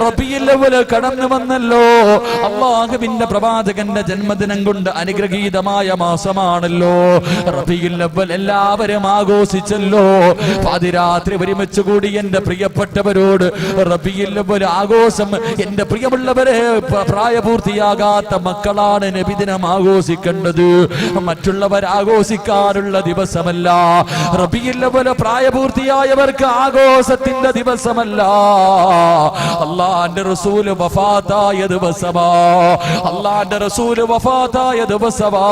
റബീഉൽ അവ്വൽ കടന്നു വന്നല്ലോ. അല്ലാഹുവിന്റെ പ്രവാചകന്റെ ജന്മദിനം കൊണ്ട് അനുഗ്രഹീതമായ മാസമാണല്ലോ റബീഉൽ അവ്വൽ. എല്ലാവരും ആഘോഷിച്ചല്ലോ. പാതിരാത്രി ഒരുമിച്ച് കൂടി എന്റെ പ്രിയപ്പെട്ടവരോട് റബീഉൽ അവ്വൽ ആഘോഷം. എന്റെ പ്രിയമുള്ളവരെ, പ്രായപൂർത്തിയാകാത്ത മക്കളാണ് നബിദിനം ആഘോഷിക്കേണ്ടത്, മറ്റുള്ളവർ ആഘോഷിക്കാനുള്ള ദിവസമല്ല. റബീഉൽ അവ്വൽ പ്രായപൂർത്തിയായവർക്ക് ആഘോഷത്തിന്റെ ദിവസമല്ല. അല്ലാഹുവിന്റെ റസൂൽ വഫാത്തായ ദിവസമാ. അല്ലാഹുവിന്റെ റസൂൽ വഫാത്തായ ദിവസമാ.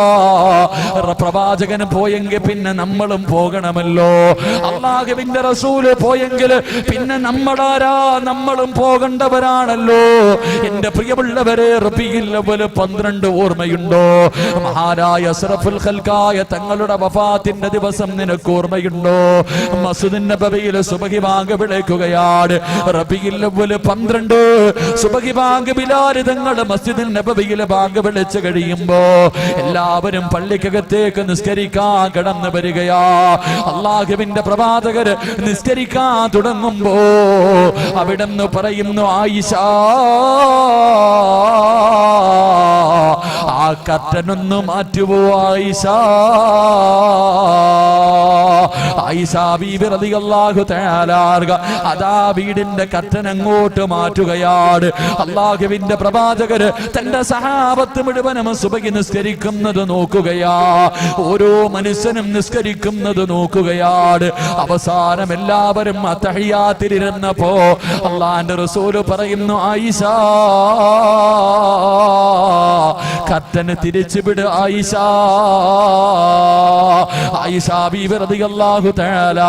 പ്രവാചകൻ പോയെങ്കിൽ പിന്നെ നമ്മളും പോകണമല്ലോ. അല്ലാഹുവിന്റെ റസൂൽ പോയെങ്കിൽ പിന്നെ നമ്മളാരാ? നമ്മളും പോകേണ്ടവരാണല്ലോ. എന്റെ പ്രിയമുള്ളവരെ, റബീഉൽ അവ്വൽ 12 ഓർമ്മയുണ്ടോ? മഹാനായ അസ്റഫുൽ ഖൽഖായ തങ്ങളുടെ വഫാത്തിന്റെ ദിവസം നിനക്ക് ഓർമ്മയുണ്ടോ? മസ്ജിദുൻ നബവിയിൽ സുബ്ഹി ബാങ്ക് വിളിക്കുകയാണ്. റബീഉൽ അവ്വൽ 12 സുബ്ഹി ബാങ്ക് ബിലാൽ തങ്ങൾ മസ്ജിദുൻ നബവിയിൽ ബാങ്ക് വിളിച്ചു കഴിയുമ്പോ എല്ലാവരും പള്ളിക്കകത്തേക്ക് നിസ്കരിക്കാൻ കടന്നു വരികയാ. അല്ലാഹുവിന്റെ പ്രവാചകർ നിസ്കരിക്കാൻ തുടങ്ങുമ്പോ അവിടെന്ന് പറയുന്നു, ആയിഷ, ആ കർട്ടനൊന്ന് മാറ്റുവോ ആയിഷ? ആയിഷ ബീബി റളിയല്ലാഹു തആല അതാ വീടിന്റെ കർട്ടൻ അങ്ങോട്ട് മാറ്റുകയാണ്. അല്ലാഹുവിന്റെ പ്രവാചകർ തന്റെ സഹാബത്ത് മുഴുവനും സുബഹി നിസ്കരിക്കുന്നത് നോക്കുകയാ. ഓരോ മനുഷ്യനും നിസ്കരിക്കുന്നത് നോക്കുകയാണ്. അവസാനം എല്ലാവരും അത്തഹിയ്യാത്തിലിരുന്നപ്പോ അല്ലാഹുവിന്റെ റസൂൽ പറയുന്നു, ആയിഷ, കർട്ടന് തിരിച്ചു വിട് ആയിഷ. ആയിഷ ബീബി റളിയല്ലാഹു തആല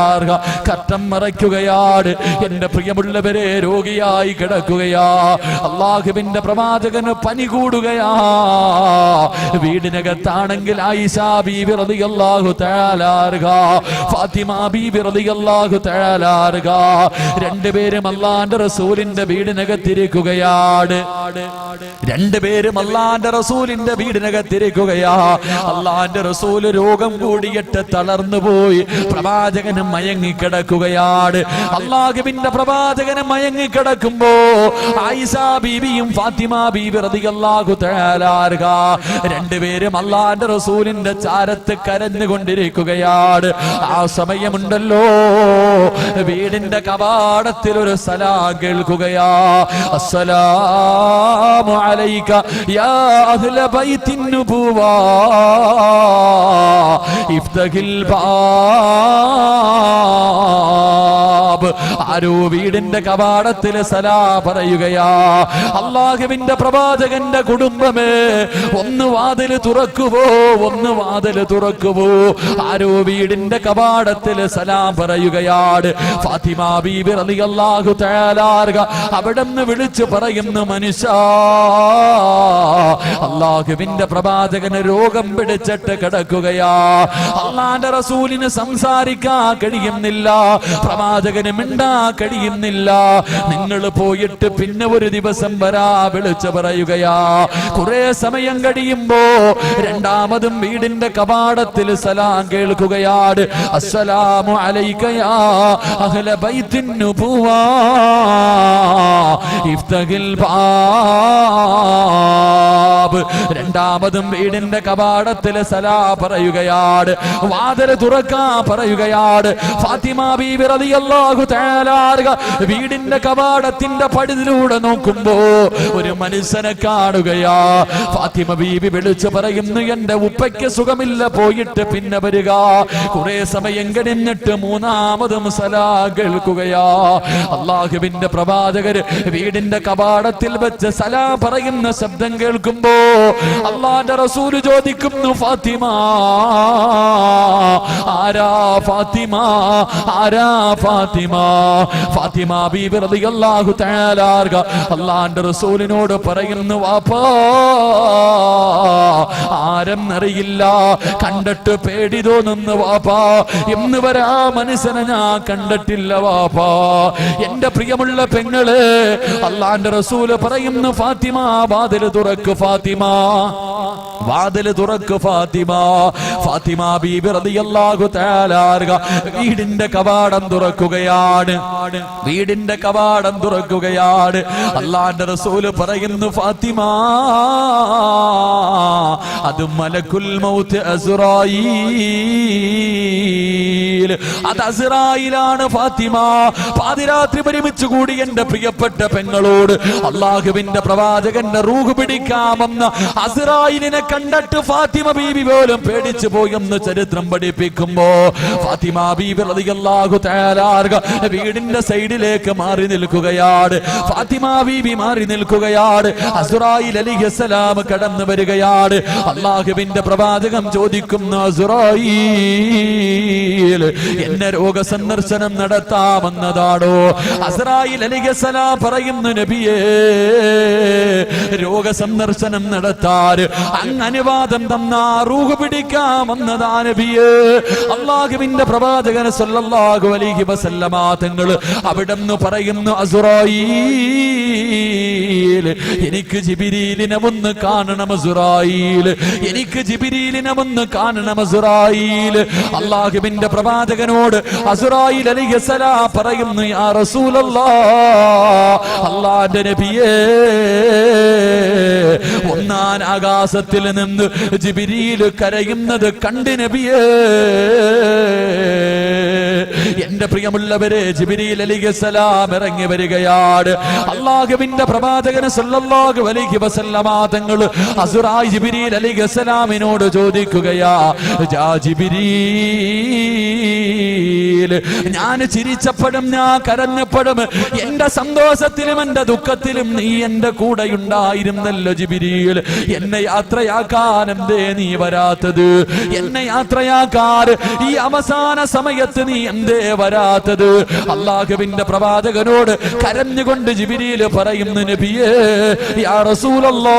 കർട്ടൻ മറയ്ക്കുകയാണ്. എന്റെ പ്രിയമുള്ളവരെ, രോഗിയായി കിടക്കുകയാ. അല്ലാഹുവിന്റെ പ്രവാചകന് പനി കൂടുകയാ. വീടിനകത്താണെങ്കിൽ ആയിഷ ബീബി റളിയല്ലാഹു തആല, ഫാത്തിമ ബീബി റളിയല്ലാഹു തആല രണ്ടുപേരും അല്ലാഹുവിന്റെ റസൂലിന്റെ വീടിനകത്തിരിക്കുകയാണ്. രണ്ടുപേരും അല്ലാഹുവിന്റെ റസൂലിന്റെ വീടിനകത്തിരിക്കുകയാ. അല്ലാഹുവിന്റെ റസൂൽ രോഗം കൂടിയിട്ട് തളർന്നു പോയി. പ്രവാചകന് മയങ്ങിക്കിടക്കുകയാണ്. അല്ലാഹുവിന്റെ പ്രവാചകന് മയങ്ങിക്കിടക്കുമ്പോ ആയിഷ ബീബിയും ഫാത്തിമ ബീബി റളിയല്ലാഹു തആല രണ്ടുപേരും അല്ലാഹുവിന്റെ റസൂലിന്റെ ചാരത്ത് കരഞ്ഞുകൊണ്ടിരിക്കുകയാണ്. ആ സമയമുണ്ടല്ലോ, വീടിന്റെ കവാടത്തിൽ ഒരു സലാം കേൾക്കുകയാ. അസ്സലാമു അലൈക യാ അഹ്ല ബൈത്തിൻ നുബുവ ഇഫ്തഹിൽ ബാബ്. ആരോ വീടിന്റെ കവാടത്തിൽ സലാം പറയുകയാ. അല്ലാഹുവിന്റെ പ്രവാചകന്റെ കുടുംബമേ, ഒന്ന് വാതിൽ തുറക്കുവോ, ഒന്ന് വാതിൽ തുറക്കുവോ. ആരോ വീടിന്റെ കവാടത്തിൽ സലാം പറയുകയാണ്. ഫാത്തിമ ബീബി റളിയല്ലാഹു തആല അവിടെന്ന് വിളിച്ചു പറയുന്നു, മനുഷ്യ, അല്ലാഹുവിന്റെ പ്രവാചകന് രോഗം പിടിച്ചിട്ട് കിടക്കുകയാ. അല്ലാഹുവിന്റെ റസൂലിന് സംസാരിക്കാൻ കഴിയുന്നില്ല, പ്രവാചകന് മിണ്ടാ കഴിയുന്നില്ല. നിങ്ങൾ പോയിട്ട് പിന്നെ ഒരു ദിവസം വരാ വിളിച്ചു പറയുകയാ. കുറെ സമയം കഴിയുമ്പോ രണ്ടാമതും വീടിന്റെ കവാടത്തിൽ സലാം കേൾക്കുകയാണ്. അസ്സലാമു അലൈക യാ അഹ്ല ബൈത്തിൻ നുബുവ ഇഫ്തഹിൽ ബാബ്. രണ്ടാമതും വീടിന്റെ കവാടത്തിൽ സലാം പറയുകയാണ്. വാതിൽ തുറക്കാൻ പറയുകയാണ്. ഫാത്തിമ ബീബി റളിയല്ലാഹു തആല വീടിന്റെ കവാടത്തിന്റെ പടിയിലൂടെ നോക്കുമ്പോ ഒരു മനുഷ്യനെ കാണുകയാ. ഫാത്തിമ ബീബി വിളിച്ചു പറയുന്നു, എന്റെ ഉപ്പയ്ക്ക് സുഖമില്ല, പോയിട്ട് പിന്നെ വരിക. കുറെ സമയം കഴിഞ്ഞിട്ട് മൂന്നാമതും സലാം കേൾക്കുകയാ. അല്ലാഹുവിന്റെ പ്രവാചകര് വീടിന്റെ കവാടത്തിൽ വെച്ച് സലാം പറയുന്ന ശബ്ദം കേൾക്കുമ്പോ അല്ലാഹുവിന്റെ റസൂൽ ചോദിക്കുന്നു, ഫാത്തിമ, ആരാ ഫാത്തിമ, ആരാ ഫാത്തിമ? ഫാത്തിമ ബീബി റളിയല്ലാഹു തആല അല്ലാഹുവിന്റെ റസൂലിനോട് പറയുന്നു, വാപ്പാ, ആരെന്നറിയില്ല, കണ്ടിട്ട് പേടി തോന്നുന്നു വാപ്പാ. ഇന്ന് വരെ ആ മനുഷ്യനെ ഞാൻ കണ്ടിട്ടില്ല വാപ്പാ. എന്റെ പ്രിയമുള്ള പെങ്ങള്, അല്ലാഹുവിന്റെ റസൂൽ പറയുന്നു, ഫാത്തിമ വാതിൽ തുറക്ക് ഫാത്തിമ. വാതില് തുറക്ക് ഫാത്തിമ. ഫാത്തിമ ബീബി റളിയല്ലാഹു തആല അൻഹ വീടിന്റെ കവാടം തുറക്കുകയാണ്. വീടിന്റെ കവാടം തുറക്കുകയാണ്. അല്ലാഹുവിന്റെ റസൂല് പറയുന്നു, ഫാത്തിമ, അത് മലക്കുൽ മൗത്ത് അസ്റായീൽ, അത് അസ്റായീലാണ് ഫാത്തിമ. പാതിരാത്രി ഒരുമിച്ച് കൂടി എന്റെ പ്രിയപ്പെട്ട പെങ്ങളോട് അല്ലാഹുവിന്റെ പ്രവാചകന്റെ റൂഹ് പിടിക്കാമെന്ന അസ്റായീലിനെ കണ്ടിട്ട് ഫാത്തിമ ബീബി പോലും പേടിച്ചു പോയെന്ന് ചരിത്രം പഠിപ്പിക്കുമ്പോ ഫാത്തിമ ബീബി റളിയല്ലാഹു തആല അൻഹ വീടിന്റെ സൈഡിലേക്ക് മാറി നിൽക്കുകയാണ്. ഫാത്തിമ ബീബി മാറി നിൽക്കുകയാണ്. അസ്റായീൽ അലൈഹിസ്സലാം കടന്നു വരികയാണ്. അല്ലാഹുവിന്റെ പ്രവാചകൻ ചോദിക്കുന്നു, അസ്റായീൽ, എന്നെ രോഗസന്ദർശനം നടത്താമെന്നതാണോ? അസ്റായീൽ അലൈഹിസ്സലാം പറയുന്നു, നബിയേ, രോഗസന്ദർശനം നടത്താൻ അങ്ങ് അനുവാദം തന്നാ റൂഹ് പിടിക്കാമെന്നതാ നബിയേ. അല്ലാഹുവിന്റെ പ്രവാചകൻ സല്ലല്ലാഹു അലൈഹി വസല്ലമ തങ്ങൾ അവിടെന്ന് പറയുന്നു, അസ്റായീൽ, എനിക്ക് ജിബ്രീലിനെ ഒന്ന് കാണണം അസ്റായീൽ, എനിക്ക് ജിബ്രീലിനെ ഒന്ന് കാണണം അസ്റായീൽ. അല്ലാഹുവിന്റെ പ്രവാചകനോട് അസ്റായീൽ അലൈഹിസ്സലാം പറയുന്നു, യാ റസൂലല്ലാഹ്, അല്ലാഹുവിന്റെ നബിയേ, ഒന്നാം ആകാശത്തിൽ നിന്ന് ജിബ്രീൽ കരയുന്നത് കണ്ട് നബിയേ. എന്റെ പ്രിയമുള്ളവരെ, ജിബ്രീൽ അലൈഹിസ്സലാം ഇറങ്ങി വരികയാണ്. അല്ലാഹുവിന്റെ പ്രവാചകൻ സല്ലല്ലാഹു അലൈഹി വസല്ലമ തങ്ങൾ അസ്റായീൽ ജിബ്രീൽ അലൈഹിസ്സലാമിനോട് ചോദിക്കുകയാ, യാ ജിബ്രീൽ, ഞാൻ ചിരിച്ചപ്പോഴും ഞാൻ കരഞ്ഞപ്പോഴും എന്റെ സന്തോഷത്തിലും എന്റെ ദുഃഖത്തിലും നീ എന്റെ കൂടെ ഉണ്ടായിരുന്നല്ലോ ജിബ്രീൽ. എന്നെ യാത്രയാക്കാൻ എന്തേ നീ വരാത്തത്? എന്നെ യാത്രയാക്കാൻ ഈ അവസാന സമയത്ത് നീ എന്തേ വരാത്തത്? അല്ലാഹുവിന്റെ പ്രവാചകനോട് കരഞ്ഞുകൊണ്ട് ജിബ്രീൽ പറയുന്നു, നബിയേ, യാ റസൂലല്ലാഹ്,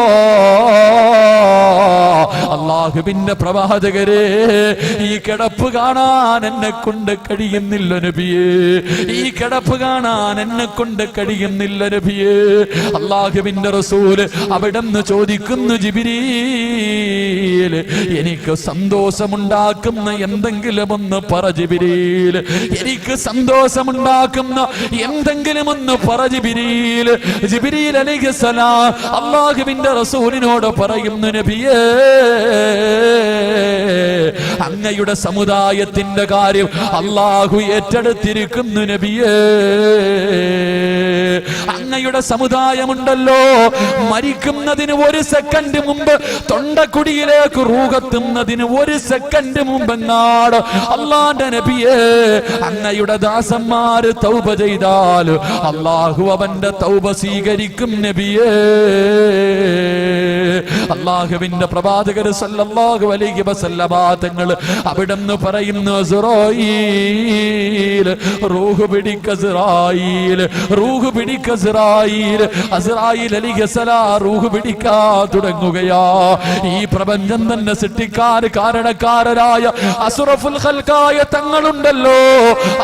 അല്ലാഹുവിന്റെ പ്രവാചകരെ, ഈ കിടപ്പ് കാണാൻ എന്നെ കൊണ്ട് കഴിയുന്നില്ല നബിയേ, ഈ കിടപ്പ് കാണാൻ എന്നെ കൊണ്ട് കഴിയുന്നില്ല നബിയേ. അല്ലാഹുവിന്റെ റസൂല് അവിടെന്ന് ചോദിക്കുന്നു, ജിബ്രീൽ, എനിക്ക് സന്തോഷമുണ്ടാക്കുന്ന എന്തെങ്കിലും ഒന്ന് പറ ജിബ്രീൽ, എനിക്ക് സന്തോഷമുണ്ടാക്കുന്ന എന്തെങ്കിലും ഒന്ന് പറ ജിബ്രീൽ. ജിബ്രീൽ അലൈഹിസ്സലാം അല്ലാഹുവിന്റെ റസൂലിനോട് പറയുന്നു, നബിയേ, അങ്ങയുടെ സമുദായത്തിന്റെ കാര്യം അല്ലാഹു ഏറ്റെടുത്തിരിക്കുന്നു നബിയേ. അങ്ങയുടെ സമുദായമുണ്ടല്ലോ, മരിക്കുന്നതിന് ഒരു സെക്കൻഡ് മുമ്പ് തൊണ്ടക്കുടിയിലേക്ക് റൂഹെത്തുന്നതിന് ഒരു സെക്കൻഡ് മുമ്പെങ്ങാട് അല്ലാഹുവിന്റെ നബിയേ, അങ്ങയുടെ ദാസന്മാര് തൗബ ചെയ്താൽ അല്ലാഹു അവന്റെ തൗബ സ്വീകരിക്കും നബിയേ. അല്ലാഹുവിന്റെ പ്രവാചകർ സല്ലല്ലാഹു അലൈഹി വസല്ലമ തങ്ങൾ അവിടെന്ന് പറയുന്നു, അസ്റായീൽ, റൂഹ് പിടിക്ക അസ്റായീൽ, റൂഹ് പിടിക്ക അസ്റായീൽ. അസ്റായീൽ അലൈഹിസ്സലാം റൂഹ് പിടിക്കാൻ തുടങ്ങുകയാ. ഈ പ്രപഞ്ചം തന്നെ സൃഷ്ടിക്കാൻ കാരണക്കാരനായ അസ്റഫുൽ ഖൽഖായ തങ്ങളുണ്ടല്ലോ,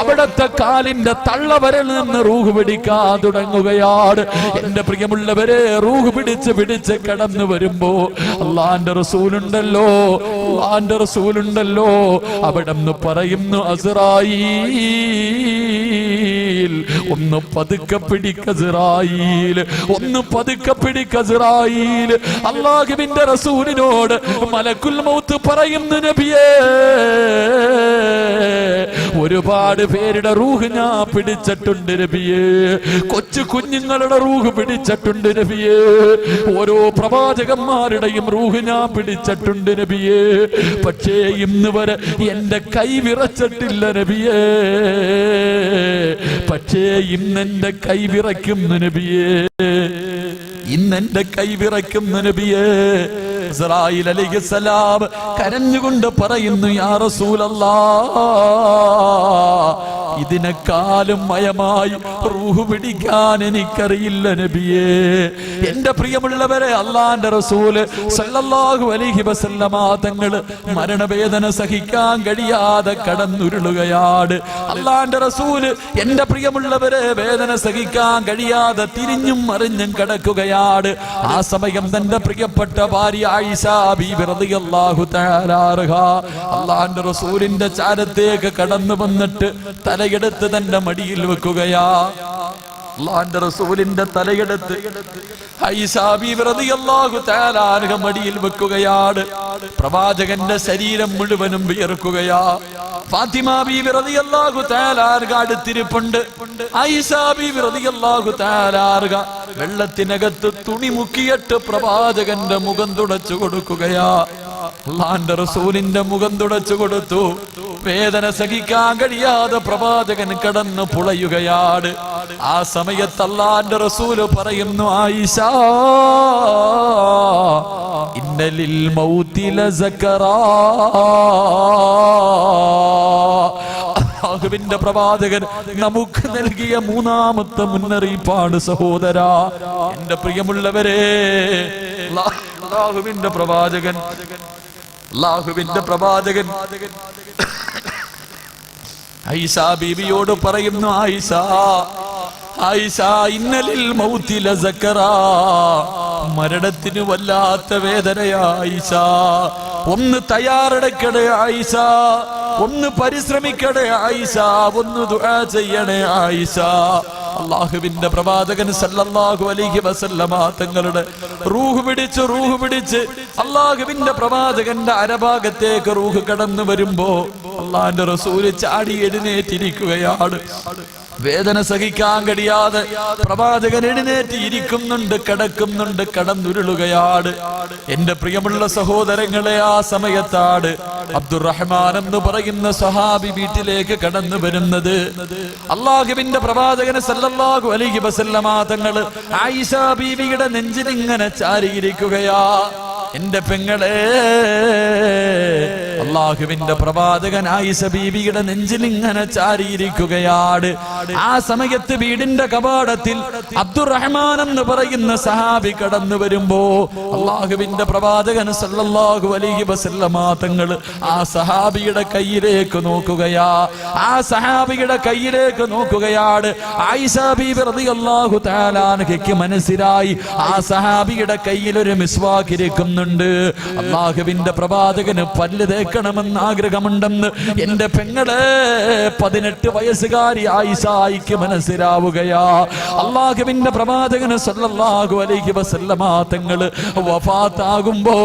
അവിടത്തെ കാലിന്റെ തള്ളവരിൽ നിന്ന് റൂഹ് പിടിക്കാൻ തുടങ്ങുകയാണ്. എന്റെ പ്രിയമുള്ളവരെ, റൂഹ് പിടിച്ച് കടന്നു വരുമ്പോ അല്ലാഹുവിന്റെ റസൂലുണ്ടല്ലോ, അല്ലാഹുവിന്റെ റസൂലുണ്ടല്ലോ, അവിടെന്ന് പറയുന്നു, അസ്റായീൽ, ഒന്ന് പതുക്കെ പിടിക്ക അസ്റായീൽ, ഒന്ന് പതുക്കെ പിടിക്ക അസ്റായീൽ. അല്ലാഹുവിന്റെ റസൂലിനോട് മലക്കുൽ മൗത്ത് പറയുന്നു, നബിയേ, ഒരുപാട് പേരുടെ റൂഹ് ഞാൻ പിടിച്ചിട്ടുണ്ട് നബിയേ, കൊച്ചു കുഞ്ഞുങ്ങളുടെ റൂഹ് പിടിച്ചിട്ടുണ്ട് നബിയേ, ഓരോ പ്രവാചകന്മാരുടെയും റൂഹ് ഞാൻ പിടിച്ചിട്ടുണ്ട് നബിയേ. പക്ഷേ ഇന്ന് വരെ എന്റെ കൈ വിറച്ചിട്ടില്ല നബിയേ. പക്ഷേ ഇന്നെന്റെ കൈ വിറയ്ക്കുന്നു നബിയേ, ഇന്നെന്റെ കൈ വിറയ്ക്കുന്നു നബിയേ. ഇസ്രായീൽ അലൈഹിസ്സലാം കരഞ്ഞുകൊണ്ട് പറയുന്നു, യാ റസൂലല്ലാഹ്, ഇതിനെക്കാളും മയമായി റൂഹ് പിടിക്കാൻ എനിക്കറിയില്ല നബിയേ. എന്റെ പ്രിയമുള്ളവരെ, അള്ളാന്റെ റസൂല് സല്ലല്ലാഹു അലൈഹി വസല്ലമ തങ്ങള് മരണവേദന സഹിക്കാൻ കഴിയാതെ കടന്നുരുളുകയാണ്. അള്ളാന്റെ റസൂല് എന്റെ പ്രിയമുള്ളവരെ വേദന സഹിക്കാൻ കഴിയാതെ തിരിഞ്ഞും മറിഞ്ഞും കിടക്കുകയാണ്. ആ സമയം തന്റെ പ്രിയപ്പെട്ട ഭാര്യ ആയിഷ ബീബി റളിയല്ലാഹു തആല അൻഹ അള്ളാന്റെ റസൂലിന്റെ ചാരത്തേക്ക് കടന്നു വന്നിട്ട് തലയെടുത്ത് തന്റെ മടിയിൽ വെക്കുകയാ. അള്ളാന്റെ റസൂലിന്റെ തലയെടുത്ത് ആയിഷ ബീബി റളിയല്ലാഹു തആല അൻഹ മടിയിൽ വെക്കുകയാണ്. പ്രവാചകന്റെ ശരീരം മുഴുവനും വിയർക്കുകയാ. ഫാത്തിമ ബീബി റളിയല്ലാഹു തആല അൻഹ അടുത്തിരിപ്പുണ്ട്. ആയിഷ ബീബി റളിയല്ലാഹു തആല അൻഹ വെള്ളത്തിനകത്ത് തുണി മുക്കിയിട്ട് പ്രവാചകന്റെ മുഖം തുടച്ചു കൊടുക്കുകയാ. അള്ളാന്റെ റസൂലിന്റെ മുഖം തുടച്ചു കൊടുത്തു. വേദന സഹിക്കാൻ കഴിയാതെ പ്രവാചകൻ കടന്നു പുളയുകയാണ്. ആ സമയത്ത് അള്ളാന്റെ റസൂല് പറയുന്നു, ആയിഷ ഇന്നലിൽ മൗതി ലസകറാ. അല്ലാഹുവിന്റെ പ്രവാചകൻ നമുക്ക് നൽകിയ മൂന്നാമത്തെ മുന്നറിയിപ്പാണ് സഹോദരാ. എന്റെ പ്രിയമുള്ളവരെ, അല്ലാഹുവിന്റെ പ്രവാചകൻ ആയിഷ ബീവിയോട് പറയുന്നു, ആയിഷ ഇന്നലിൽ മൗതി ലസകറാ. മരണത്തിന് വല്ലാത്ത വേദനയാ ആയിഷ. ഒന്ന് തയ്യാറെടുക്കണേ ആയിഷ, ഒന്ന് പരിശ്രമിക്കണേ ആയിഷ, ഒന്ന് ദുആ ചെയ്യണേ ആയിഷ. അല്ലാഹുവിന്റെ പ്രവാചകൻ സല്ലല്ലാഹു അലൈഹി വസല്ലമ തങ്ങളുടെ റൂഹ് പിടിച്ച് അല്ലാഹുവിന്റെ പ്രവാചകന്റെ അരഭാഗത്തേക്ക് റൂഹ് കടന്നു വരുമ്പോ അല്ലാഹുവിന്റെ റസൂല് ചാടി എഴുന്നേറ്റിരിക്കുകയാണ്. വേദന സഹിക്കാൻ കഴിയാതെ പ്രവാചകൻ എഴുന്നേറ്റ് ഇരിക്കുന്നുണ്ട്, കിടക്കുന്നുണ്ട്, കടന്നുരുളുകയാണ്. എന്റെ പ്രിയമുള്ള സഹോദരങ്ങളെ, ആ സമയത്താണ് അബ്ദുറഹ്മാൻ എന്ന് പറയുന്ന സഹാബി വീട്ടിലേക്ക് കടന്നു വരുന്നത്. അല്ലാഹുവിന്റെ പ്രവാചകൻ സല്ലല്ലാഹു അലൈഹി വസല്ലമ തങ്ങള് ആയിഷ ബീവിയുടെ നെഞ്ചിലിങ്ങനെ ചാരിയിരിക്കുകയാ. എന്റെ പെങ്ങളെ, അല്ലാഹുവിന്റെ പ്രവാചകൻ ആയിഷ ബീവിയുടെ നെഞ്ചിൽ ഇങ്ങനെ ചാരിയിരിക്കുകയാണ്. ആ സമയത്ത് വീടിന്റെ കവാടത്തിൽ അബ്ദുറഹ്മാൻ എന്ന് പറയുന്ന സഹാബി കടന്നു വരുമ്പോ അല്ലാഹുവിന്റെ പ്രവാചകൻ സല്ലല്ലാഹു അലൈഹി വസല്ലമ തങ്ങൾ ആ സഹാബിയുടെ കയ്യിലേക്ക് നോക്കുകയാ. ആ സഹാബിയുടെ കയ്യിലേക്ക് നോക്കുകയാണ്. ആയിഷ ബീവി റളിയല്ലാഹു തആല അൻഹയ്ക്ക് മനസ്സിലായി ആ സഹാബിയുടെ കയ്യിൽ ഒരു മിസ്വാക്ക് ഇരിക്കുന്നുണ്ട്. അല്ലാഹുവിന്റെ പ്രവാചകന് പല്ല് തേക്കണമെന്ന് ആഗ്രഹമുണ്ടെന്ന് എന്റെ പെങ്ങളെ 18 വയസ്സുകാരി ആയിഷയ്ക്ക് മനസ്സിലാവുകയാ. അല്ലാഹുവിന്റെ പ്രവാചകൻ സല്ലല്ലാഹു അലൈഹി വസല്ലമ തങ്ങൾ വഫാത്താകുമ്പോ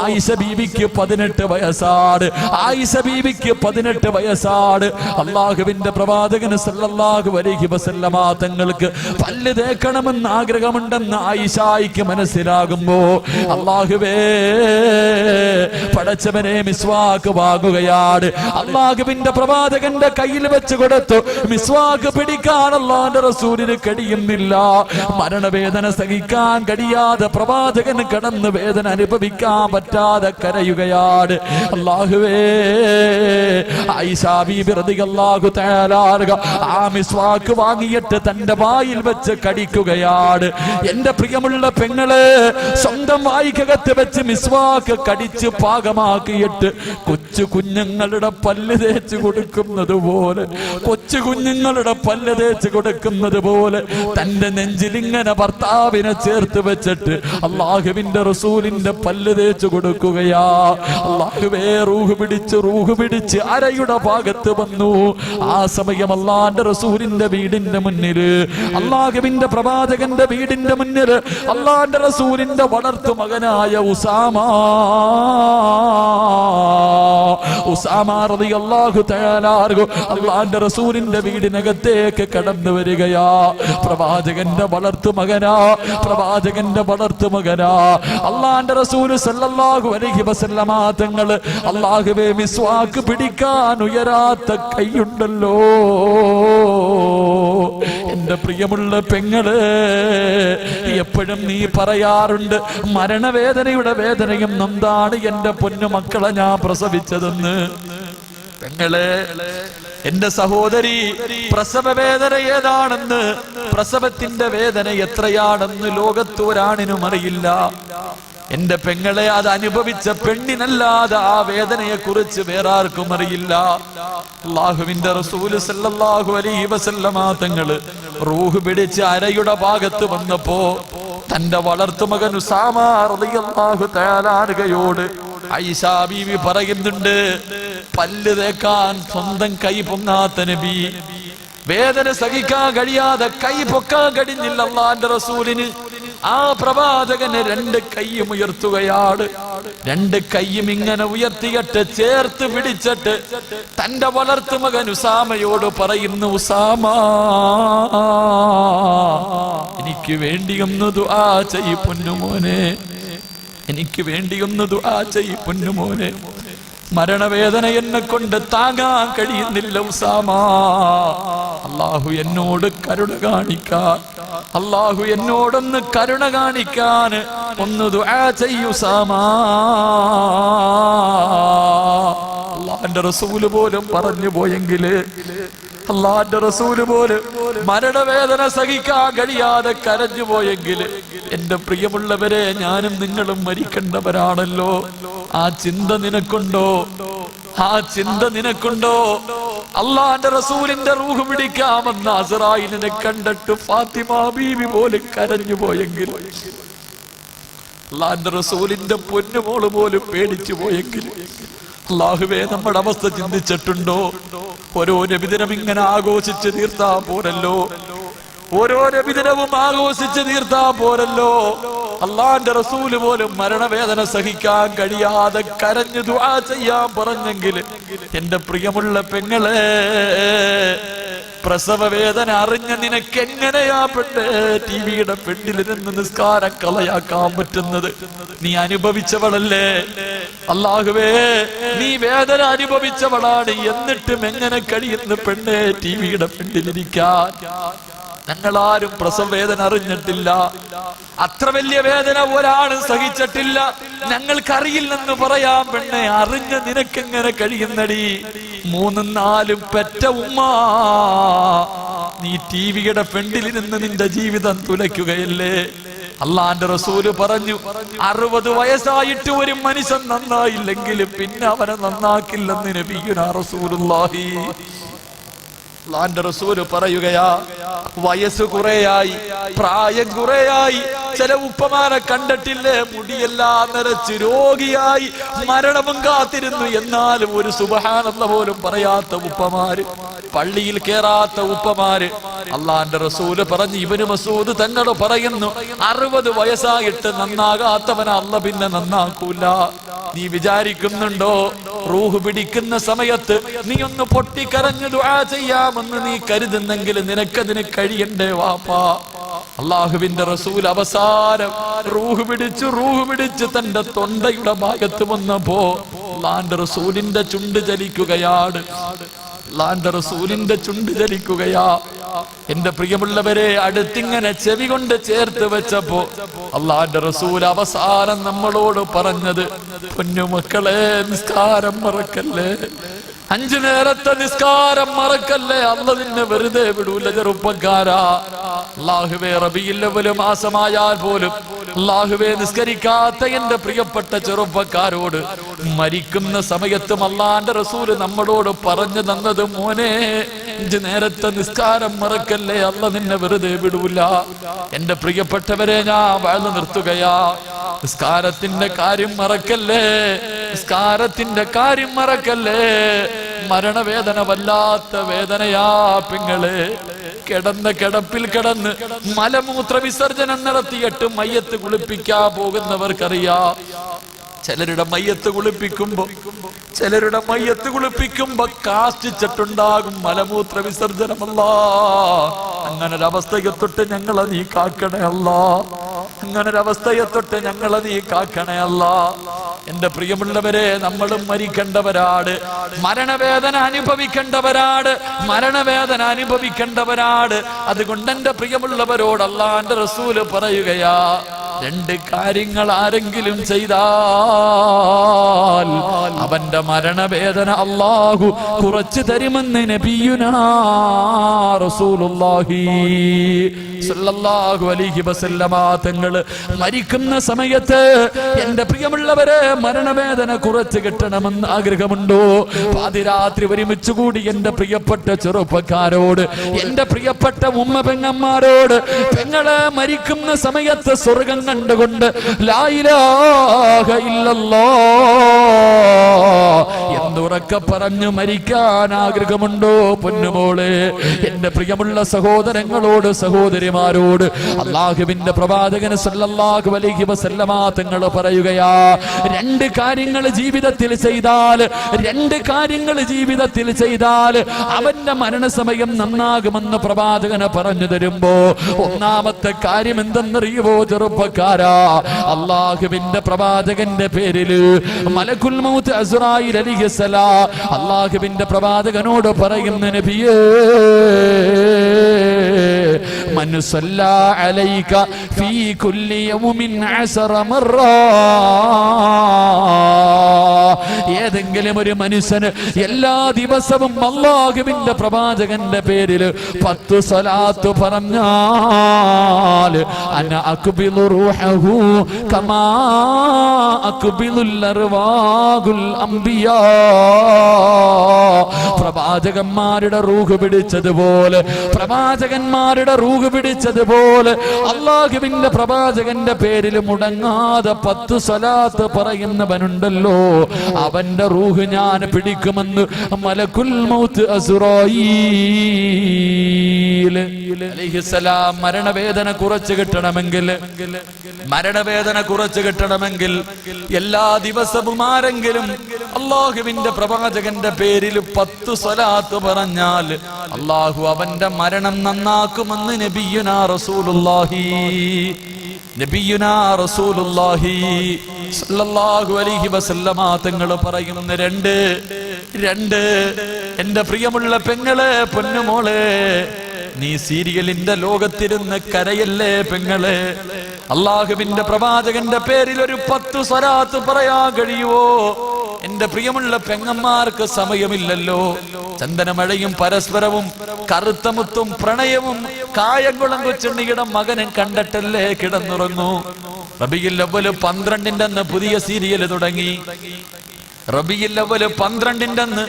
ആയിഷ ബീവിക്ക് 18 വയസ്സാണ്. ആയിഷ ബീവിക്ക് 18 വയസ്സാണ്. അല്ലാഹുവിന്റെ പ്രവാചകൻ സല്ലല്ലാഹു അലൈഹി വസല്ലമ തങ്ങൾക്ക് പല്ല് തേക്കണമെന്ന് ആഗ്രഹമുണ്ടെന്ന് ആയിഷയ്ക്ക് മനസ്സിലാകുമ്പോ അല്ലാഹുവേ പടച്ചവനെ മിസ്വാക്ക് വാങ്ങുകയാണ്. അല്ലാഹുവിന്റെ പ്രവാചകന്റെ കയ്യിൽ വെച്ച് കൊടുത്തു. മിസ്വാക്ക് പിടിക്കാൻ അല്ലാഹുവിന്റെ റസൂലിന് കഴിയുന്നില്ല. മരണവേദന സഹിക്കാൻ കഴിയാതെ പ്രവാചകൻ കടന്ന് വേദന അനുഭവിക്കാൻ പറ്റാതെ കരയുകയാണ്. അല്ലാഹുവേ, ആയിഷ ബീബി റളിയല്ലാഹു തആല ആ മിസ്വാക്ക് വാങ്ങിയിട്ട് തന്റെ വായിൽ വെച്ച് കടിക്കുകയാണ്. എന്റെ പ്രിയമുള്ള പെങ്ങളെ, സ്വന്തം വായിക്കകത്ത് വെച്ച് മിസ്വാക്ക് കടിച്ച് പാകമാക്കിയിട്ട് കൊച്ചു കുഞ്ഞുങ്ങളുടെ പല്ല് തേച്ച് കൊടുക്കുന്നത് പോലെ, കൊച്ചു കുഞ്ഞുങ്ങളുടെ പല്ല് തേച്ച് കൊടുക്കുന്നത് പോലെ തന്റെ നെഞ്ചിലിങ്ങനെ ഭർത്താവിനെ ചേർത്ത് വെച്ചിട്ട് അല്ലാഹുവിന്റെ റസൂലിന്റെ പല്ല് തേച്ച് കൊടുക്കുകയാ. അല്ലാഹുവേ, റൂഹ് പിടിച്ച് അരയുടെ ഭാഗത്ത് വന്നു. ആ സമയം അല്ലാഹുവിന്റെ റസൂലിന്റെ വീടിന്റെ മുന്നില്, അല്ലാഹുവിന്റെ പ്രവാചകന്റെ വീടിന്റെ മുന്നില് അല്ലാഹുവിന്റെ റസൂലിന്റെ വളർത്തു മകനായ ഉസാമ റളിയല്ലാഹു തആല അല്ലാഹുവിന്റെ റസൂലിന്റെ വീടിനകത്തേക്ക് കടന്നു വരികയാ. പ്രവാചകന്റെ വളർത്തു മകനാ അല്ലാഹുവിന്റെ റസൂൽ സല്ലല്ലാഹു അലൈഹി വസല്ലമ തങ്ങൾ അല്ലാഹുവേ മിസ്വാക്ക് പിടിക്കാൻ ഉയരാത്ത കൈയുണ്ടല്ലോ. എന്റെ പ്രിയമുള്ള പെങ്ങള്, എപ്പോഴും നീ പറയാറുണ്ട് മരണവേദനയുടെ വേദനയും നൊന്താണ് എന്റെ പൊന്നു മക്കളെ ഞാൻ പ്രസവിച്ചതെന്ന്. പെങ്ങളെ, എന്റെ സഹോദരി, പ്രസവ വേദന ഏതാണെന്ന്, പ്രസവത്തിന്റെ വേദന എത്രയാണെന്ന് ലോകത്ത് ഒരാണിനും അറിയില്ല. എന്റെ പെങ്ങളെ, അത് അനുഭവിച്ച പെണ്ണിനല്ലാതെ ആ വേദനയെ കുറിച്ച് വേറെ ആർക്കും അറിയില്ല. അല്ലാഹുവിന്റെ റസൂൽ സല്ലല്ലാഹു അലൈഹി വസല്ലമ തങ്ങള് റൂഹ് പിടിച്ച് അരയുടെ ഭാഗത്ത് വന്നപ്പോ തന്റെ വളർത്തുമകൻ ഉസാമ റളിയല്ലാഹു തആല അൻഹയോട് ആയിഷാ ബീവി പറയുന്നുണ്ട്, പല്ല് തേക്കാൻ സ്വന്തം കൈ പൊങ്ങാത്ത നബി, വേദന സഹിക്കാൻ കഴിയാതെ കൈ പൊക്കാൻ കഴിഞ്ഞില്ല അല്ലാഹുവിന്റെ റസൂലിന്. ആ പ്രവാചകന് 2 കൈയും ഉയർത്തുകയാണ്. 2 കൈയും ഇങ്ങനെ ഉയർത്തിയിട്ട് ചേർത്ത് പിടിച്ചിട്ട് തന്റെ വളർത്തുമകൻ ഉസാമയോട് പറയുന്നു, ഉസാമ, എനിക്ക് വേണ്ടി ഒന്ന് ദുആ ചെയ്യ് പൊന്നുമോനെ, എനിക്ക് വേണ്ടി ഒന്ന് ദുആ ചെയ്യ് പൊന്നുമോനെ, മരണവേദന എന്നെ കൊണ്ട് താങ്ങാൻ കഴിയുന്നില്ല ഉസാമ, അല്ലാഹു എന്നോട് കരുണ കാണിക്കാൻ, അല്ലാഹു എന്നോടൊന്ന് കരുണ കാണിക്കാൻ ഒന്ന് ദുആ ചെയ്യ് ഉസാമ. അല്ലാഹുവിന്റെ റസൂൽ പോലും പറഞ്ഞു പോയെങ്കില്, അല്ലാഹുവിന്റെ റസൂൽ പോലും മരണവേദന സഹിക്കാൻ കഴിയാതെ കരഞ്ഞു പോയെങ്കിൽ, എന്റെ പ്രിയമുള്ളവരെ, ഞാനും നിങ്ങളും മരിക്കേണ്ടവരാണല്ലോ. ആ ചിന്ത നിനക്കുണ്ടോ? ആ ചിന്ത നിനക്കുണ്ടോ? അല്ലാഹുവിന്റെ റസൂലിന്റെ റൂഹ് പിടിക്കാമെന്ന അസ്റായിലിനെ കണ്ടിട്ട് ഫാത്തിമ ബീവി പോലും കരഞ്ഞു പോയെങ്കിൽ, അല്ലാഹുവിന്റെ റസൂലിന്റെ പൊന്നുമോള് പോലും പേടിച്ചു പോയെങ്കിൽ, അല്ലാഹുവേ, നമ്മുടെ അവസ്ഥ ചിന്തിച്ചിട്ടുണ്ടോ? ഓരോ നബിദിനം ഇങ്ങനെ ആഘോഷിച്ച് തീർത്താ പോരല്ലോ, ഓരോ നബിദിനവും ആഘോഷിച്ച് തീർത്താ പോരല്ലോ. അല്ലാഹുവിന്റെ റസൂല് പോലും മരണവേദന സഹിക്കാൻ കഴിയാതെ കരഞ്ഞു ദുആ ചെയ്യാൻ പറഞ്ഞെങ്കിൽ, എന്റെ പ്രിയമുള്ള പെങ്ങളെ, പ്രസവ വേദന അറിഞ്ഞ നിനക്ക് എങ്ങനെയാ പെണ്ണ് ടിവിയുടെ പെണ്ണിലിരുന്ന് നിസ്കാരം കളയാക്കാൻ പറ്റുന്നത്? നീ അനുഭവിച്ചവളല്ലേ അല്ലാഹുവേ, നീ വേദന അനുഭവിച്ചവളാണ്. എന്നിട്ടും എങ്ങനെ കഴിയുന്നു പെണ്ണ് ടിവിയുടെ പെണ്ണിലിരിക്കാൻ? ഞങ്ങളാരും പ്രസവ വേദന അറിഞ്ഞിട്ടില്ല. അത്ര വലിയ വേദന ഒരാളും സഹിച്ചിട്ടില്ല. ഞങ്ങൾക്കറിയില്ലെന്ന് പറയാൻ പെണ്ണെ, അറിഞ്ഞ നിനക്കെങ്ങനെ കഴിയുന്നടി? 3ഉം 4ഉം പെറ്റ ഉമ്മ, നീ ടിവിയുടെ ഫ്രണ്ടിലിരുന്ന് നിന്റെ ജീവിതം തുലയ്ക്കുകയല്ലേ? അല്ലാഹുവിന്റെ റസൂല് പറഞ്ഞു, 60 വയസ്സായിട്ട് ഒരു മനുഷ്യൻ നന്നായില്ലെങ്കിൽ പിന്നെ അവനെ നന്നാക്കില്ലെന്ന് നബിയുനാ റസൂലുള്ളാഹി. അല്ലാഹുവിന്റെ റസൂല് പറയുകയാ, വയസ്സ് കുറേയായി, പ്രായം കുറേയായി. ചില ഉപ്പമാരെ കണ്ടിട്ടില്ലേ, മുടിയെല്ലാം നരച്ച് രോഗിയായി മരണവും കാത്തിരുന്നു. എന്നാലും ഒരു സുബ്ഹാനല്ലാഹ് പോലും പറയാത്ത ഉപ്പമാര്, പള്ളിയിൽ കേറാത്ത ഉപ്പമാര്. അല്ലാഹുവിന്റെ റസൂല് പറഞ്ഞു, ഇബ്നു മസ്ഊദ് തങ്ങൾ പറയുന്നു, 60 വയസ്സായിട്ട് നന്നാകാത്തവനെ അല്ലാഹ് പിന്നെ നന്നാക്കൂല. നീ വിചാരിക്കുന്നുണ്ടോ റൂഹ് പിടിക്കുന്ന സമയത്ത് നീ ഒന്ന് പൊട്ടിക്കരഞ്ഞു ദുആ ചെയ്യാമെന്ന് നീ കരുതുന്നെങ്കിൽ നിനക്കതിന് കഴിയണ്ടേ വാപ്പാ? അല്ലാഹുവിന്റെ റസൂൽ അവസാനം റൂഹ് പിടിച്ച് തന്റെ തൊണ്ടയുടെ ഭാഗത്ത് വന്നപ്പോ അല്ലാഹുവിന്റെ റസൂലിന്റെ ചുണ്ട് ചലിക്കുകയാണ്. അല്ലാഹുവിന്റെ റസൂലിന്റെ ചുണ്ട് ചലിക്കുകയാ. എന്റെ പ്രിയമുള്ളവരെ, അടുത്തിങ്ങനെ ചെവി കൊണ്ട് ചേർത്ത് വെച്ചപ്പോ അല്ലാഹുവിന്റെ റസൂൽ അവസാനം നമ്മളോട് പറഞ്ഞത്, പൊന്നുമക്കളെ, നിസ്കാരം മറക്കല്ലേ, 5 നേരത്തെ നിസ്കാരം മറക്കല്ലേ, അല്ലാഹു നിന്നെ വെറുതെ വിടൂല ചെറുപ്പക്കാരാ. അല്ലാഹുവേ, റബീഉൽ അവ്വൽ മാസമായാൽ പോലും അല്ലാഹുവേ, നിസ്കരിക്കാത്ത എന്റെ പ്രിയപ്പെട്ട ചെറുപ്പക്കാരോട് മരിക്കുന്ന സമയത്തും അല്ലാഹുവിന്റെ റസൂല് നമ്മളോട് പറഞ്ഞു തന്നത്, മോനെ, 5 നേരത്തെ നിസ്കാരം മറക്കല്ലേ, അല്ലാഹു നിന്നെ വെറുതെ വിടൂല. എന്റെ പ്രിയപ്പെട്ടവരെ, ഞാൻ വാഴ്ന്നു നിർത്തുകയാ. നിസ്കാരത്തിന്റെ കാര്യം മറക്കല്ലേ, നിസ്കാരത്തിന്റെ കാര്യം മറക്കല്ലേ. മരണവേദന വല്ലാത്ത വേദനയാ പെങ്ങളെ. കിടന്ന കിടപ്പിൽ കിടന്ന് മലമൂത്ര വിസർജനം നടത്തിയിട്ട് മയ്യത്ത് കുളിപ്പിക്കാൻ പോകുന്നവർക്കറിയാം. ചിലരുടെ മയ്യത്ത് കുളിപ്പിക്കുമ്പോ കാഷ്ടിച്ചിട്ടുണ്ടാകും മലമൂത്ര വിസർജനമല്ല. അങ്ങനൊരവസ്ഥയെ തൊട്ട് ഞങ്ങളെ നീ കാക്കണേ അല്ലാ, അങ്ങനൊരവസ്ഥയെ തൊട്ട് ഞങ്ങളെ നീ കാക്കണേ അല്ലാ. എന്റെ പ്രിയമുള്ളവരെ, നമ്മളും മരിക്കേണ്ടവരാണ്, മരണവേദന അനുഭവിക്കേണ്ടവരാണ്. അതുകൊണ്ട് എന്റെ പ്രിയമുള്ളവരോട് അല്ലാഹുവിന്റെ റസൂല് പറയുകയാ, രണ്ട് കാര്യങ്ങൾ ആരെങ്കിലും ചെയ്താൽ അവന്റെ മരണവേദന അല്ലാഹു കുറച്ചു തരുമെന്ന് നബിയുനാ റസൂലുള്ളാഹി സ്വല്ലല്ലാഹു അലൈഹി വസല്ലമ തങ്ങൾ മരിക്കുന്ന സമയത്ത് എന്റെ പ്രിയമുള്ളവരെ മരണവേദന കുറച്ച് കിട്ടണമെന്ന് ആഗ്രഹമുണ്ടോ? പാതിരാത്രി ഒരുമിച്ച് കൂടി എന്റെ പ്രിയപ്പെട്ട ചെറുപ്പക്കാരോട്, എന്റെ പ്രിയപ്പെട്ട ഉമ്മ പെങ്ങന്മാരോട്, പെങ്ങളെ മരിക്കുന്ന സമയത്ത് സ്വർഗം കണ്ടുകൊണ്ട് ലാ ഇലാഹ ഇല്ലല്ലാഹ് എന്നുറക്കെ പറഞ്ഞു മരിക്കാൻ ആഗ്രഹമുണ്ടോ? പൊന്നുമോളെ, എന്റെ പ്രിയമുള്ള സഹോദരങ്ങളോട്, സഹോദരിമാരോട് അല്ലാഹുവിന്റെ പ്രവാചകൻ സല്ലല്ലാഹു അലൈഹി വസല്ലമ തങ്ങൾ പറയുകയാ, രണ്ട് കാര്യങ്ങൾ ജീവിതത്തിൽ ചെയ്താൽ, രണ്ട് കാര്യങ്ങൾ ജീവിതത്തിൽ ചെയ്താൽ അവന്റെ മരണസമയം നന്നാകുമെന്ന് പ്രവാചകന് പറഞ്ഞു തരുമ്പോ ഒന്നാമത്തെ കാര്യം എന്തെന്നറിയുവോ ചെറുപ്പക്കാരാ? അല്ലാഹുവിന്റെ പ്രവാചകന്റെ പേരിൽ മലക്കുൽ മൗത്ത് അസ്റായിൽ അലൈഹിസ്സലാം അല്ലാഹുവിന്റെ പ്രവാചകനോട് പറയുന്ന നബിയേ, മൻ സല്ലാ അലൈക ഫീ കുല്ലി യൗമിൻ 10 മറ, ഏതെങ്കിലും ഒരു മനുഷ്യന് എല്ലാ ദിവസവും അല്ലാഹുവിന്റെ പ്രവാചകന്റെ പേരിൽ 10 സ്വലാത്ത് പറഞ്ഞാൽ അന അക്ബിലു റൂഹഹു കമാ അക്ബിലുൽ അർവാഹുൽ അംബിയാ, പ്രവാചകന്മാരുടെ റൂഹ് പിടിച്ചതുപോലെ, പ്രവാചകന്മാരുടെ റൂഹ് പിടിച്ചതുപോലെ അല്ലാഹുവിന്റെ പ്രവാചകന്റെ പേരിൽ മുടങ്ങാതെ 10 സ്വലാത്ത് പറയുന്നവനുണ്ടല്ലോ, അവന്റെ റൂഹ് ഞാൻ പിടിക്കുമെന്ന് മലക്കുൽ മൗത്ത് അസ്റായീൽ അലൈഹിസ്സലാം. മരണവേദന കുറച്ച് കിട്ടണമെങ്കിൽ, മരണവേദന കുറച്ച് കിട്ടണമെങ്കിൽ എല്ലാ ദിവസവും ആരെങ്കിലും അല്ലാഹുവിന്റെ പ്രവാചകന്റെ പേരിൽ 10 സ്വലാത്ത് പറഞ്ഞാൽ അല്ലാഹു അവന്റെ മരണം നന്നാക്കുമെന്ന് നബിയുനാ റസൂലുള്ളാഹി, നബിയുനാ റസൂലുള്ളാഹി സല്ലല്ലാഹു അലൈഹി വസല്ലമ തങ്ങൾ പറയുന്ന രണ്ട് എന്റെ പ്രിയമുള്ള പെങ്ങളെ, പൊന്നുമോളെ, നീ സീരിയലിന്റെ ലോകത്തിരുന്ന് കരയല്ലേ പെങ്ങളെ. അല്ലാഹുവിന്റെ പ്രവാചകന്റെ പേരിൽ ഒരു 10 സ്വലാത്ത് പറയാൻ കഴിയുവോ? എന്റെ പ്രിയമുള്ള പെങ്ങന്മാർക്ക് സമയമില്ലല്ലോ. ചന്ദനമഴയും പരസ്പരവും കറുത്തമുത്തും പ്രണയവും കായംകുളം കൊച്ചുണ്ണിയുടെ മകനും കണ്ടിട്ടല്ലേ കിടന്നുറങ്ങൂ. റബീഉൽ അവ്വൽ 12-ന്റെ അന്ന് പുതിയ സീരിയൽ തുടങ്ങി. റബീഉൽ അവ്വൽ 12-ന്റെ അന്ന്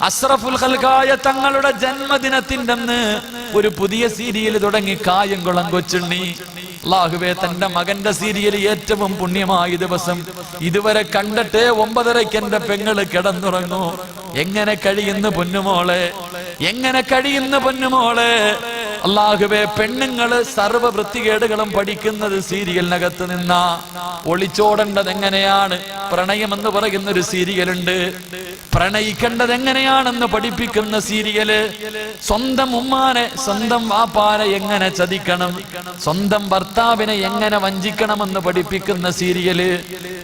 അഷ്റഫുൽ ഖൽഖായ തങ്ങളുടെ ജന്മദിനത്തിന്റെ അന്ന് ഒരു പുതിയ സീരിയൽ തുടങ്ങി, കായംകുളം കൊച്ചുണ്ണി. അല്ലാഹുവേ, തന്റെ മകന്റെ സീരിയൽ ഏറ്റവും പുണ്യമായ ദിവസം ഇതുവരെ കണ്ടിട്ടേ 9:30 എന്റെ പെങ്ങള് കിടന്നുറങ്ങൂ. എങ്ങനെ കഴിയുന്നു പൊന്നുമോളെ, എങ്ങനെ കഴിയുന്നു പൊന്നുമോളെ? അല്ലാഹുവേ, പെണ്ണുങ്ങള് സർവ്വ വൃത്തികേടുകളും പഠിക്കുന്നത് സീരിയലിനകത്ത് നിന്നാ. ഒളിച്ചോടേണ്ടത് എങ്ങനെയാണ്, പ്രണയം എന്ന് പറയുന്ന ഒരു സീരിയലുണ്ട്. പ്രണയിക്കേണ്ടത് എങ്ങനെയാണെന്ന് പഠിപ്പിക്കുന്ന സീരിയല്. സ്വന്തം ഉമ്മാനെ, സ്വന്തം വാപ്പാനെ എങ്ങനെ ചതിക്കണം, സ്വന്തം ഭർത്താവിനെ എങ്ങനെ വഞ്ചിക്കണമെന്ന് പഠിപ്പിക്കുന്ന സീരിയല്.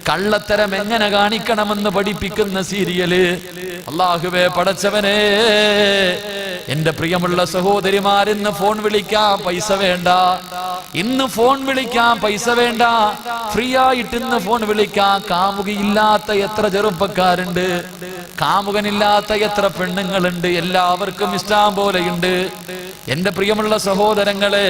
കള്ളത്തരം എങ്ങനെ കാണിക്കണമെന്ന് പഠിപ്പിക്കുന്ന സീരിയല്. അല്ലാഹുവേ, പടച്ചവനെ, എന്റെ പ്രിയമുള്ള സഹോദരിമാരിന്ന് ഫോൺ വിളിക്കാൻ പൈസ വേണ്ട, ഇന്ന് ഫോൺ വിളിക്കാൻ പൈസ വേണ്ട, ഫ്രീ ആയിട്ട് ഇന്ന് ഫോൺ വിളിക്കാൻ കാമുകയില്ലാത്ത എത്ര ചെറുപ്പക്കാരുണ്ട്, കാമുകനില്ലാത്ത എത്ര പെണ്ണുങ്ങളുണ്ട്. എല്ലാവർക്കും ഇഷ്ടം പോലെയുണ്ട്. എന്റെ പ്രിയമുള്ള സഹോദരങ്ങളെ,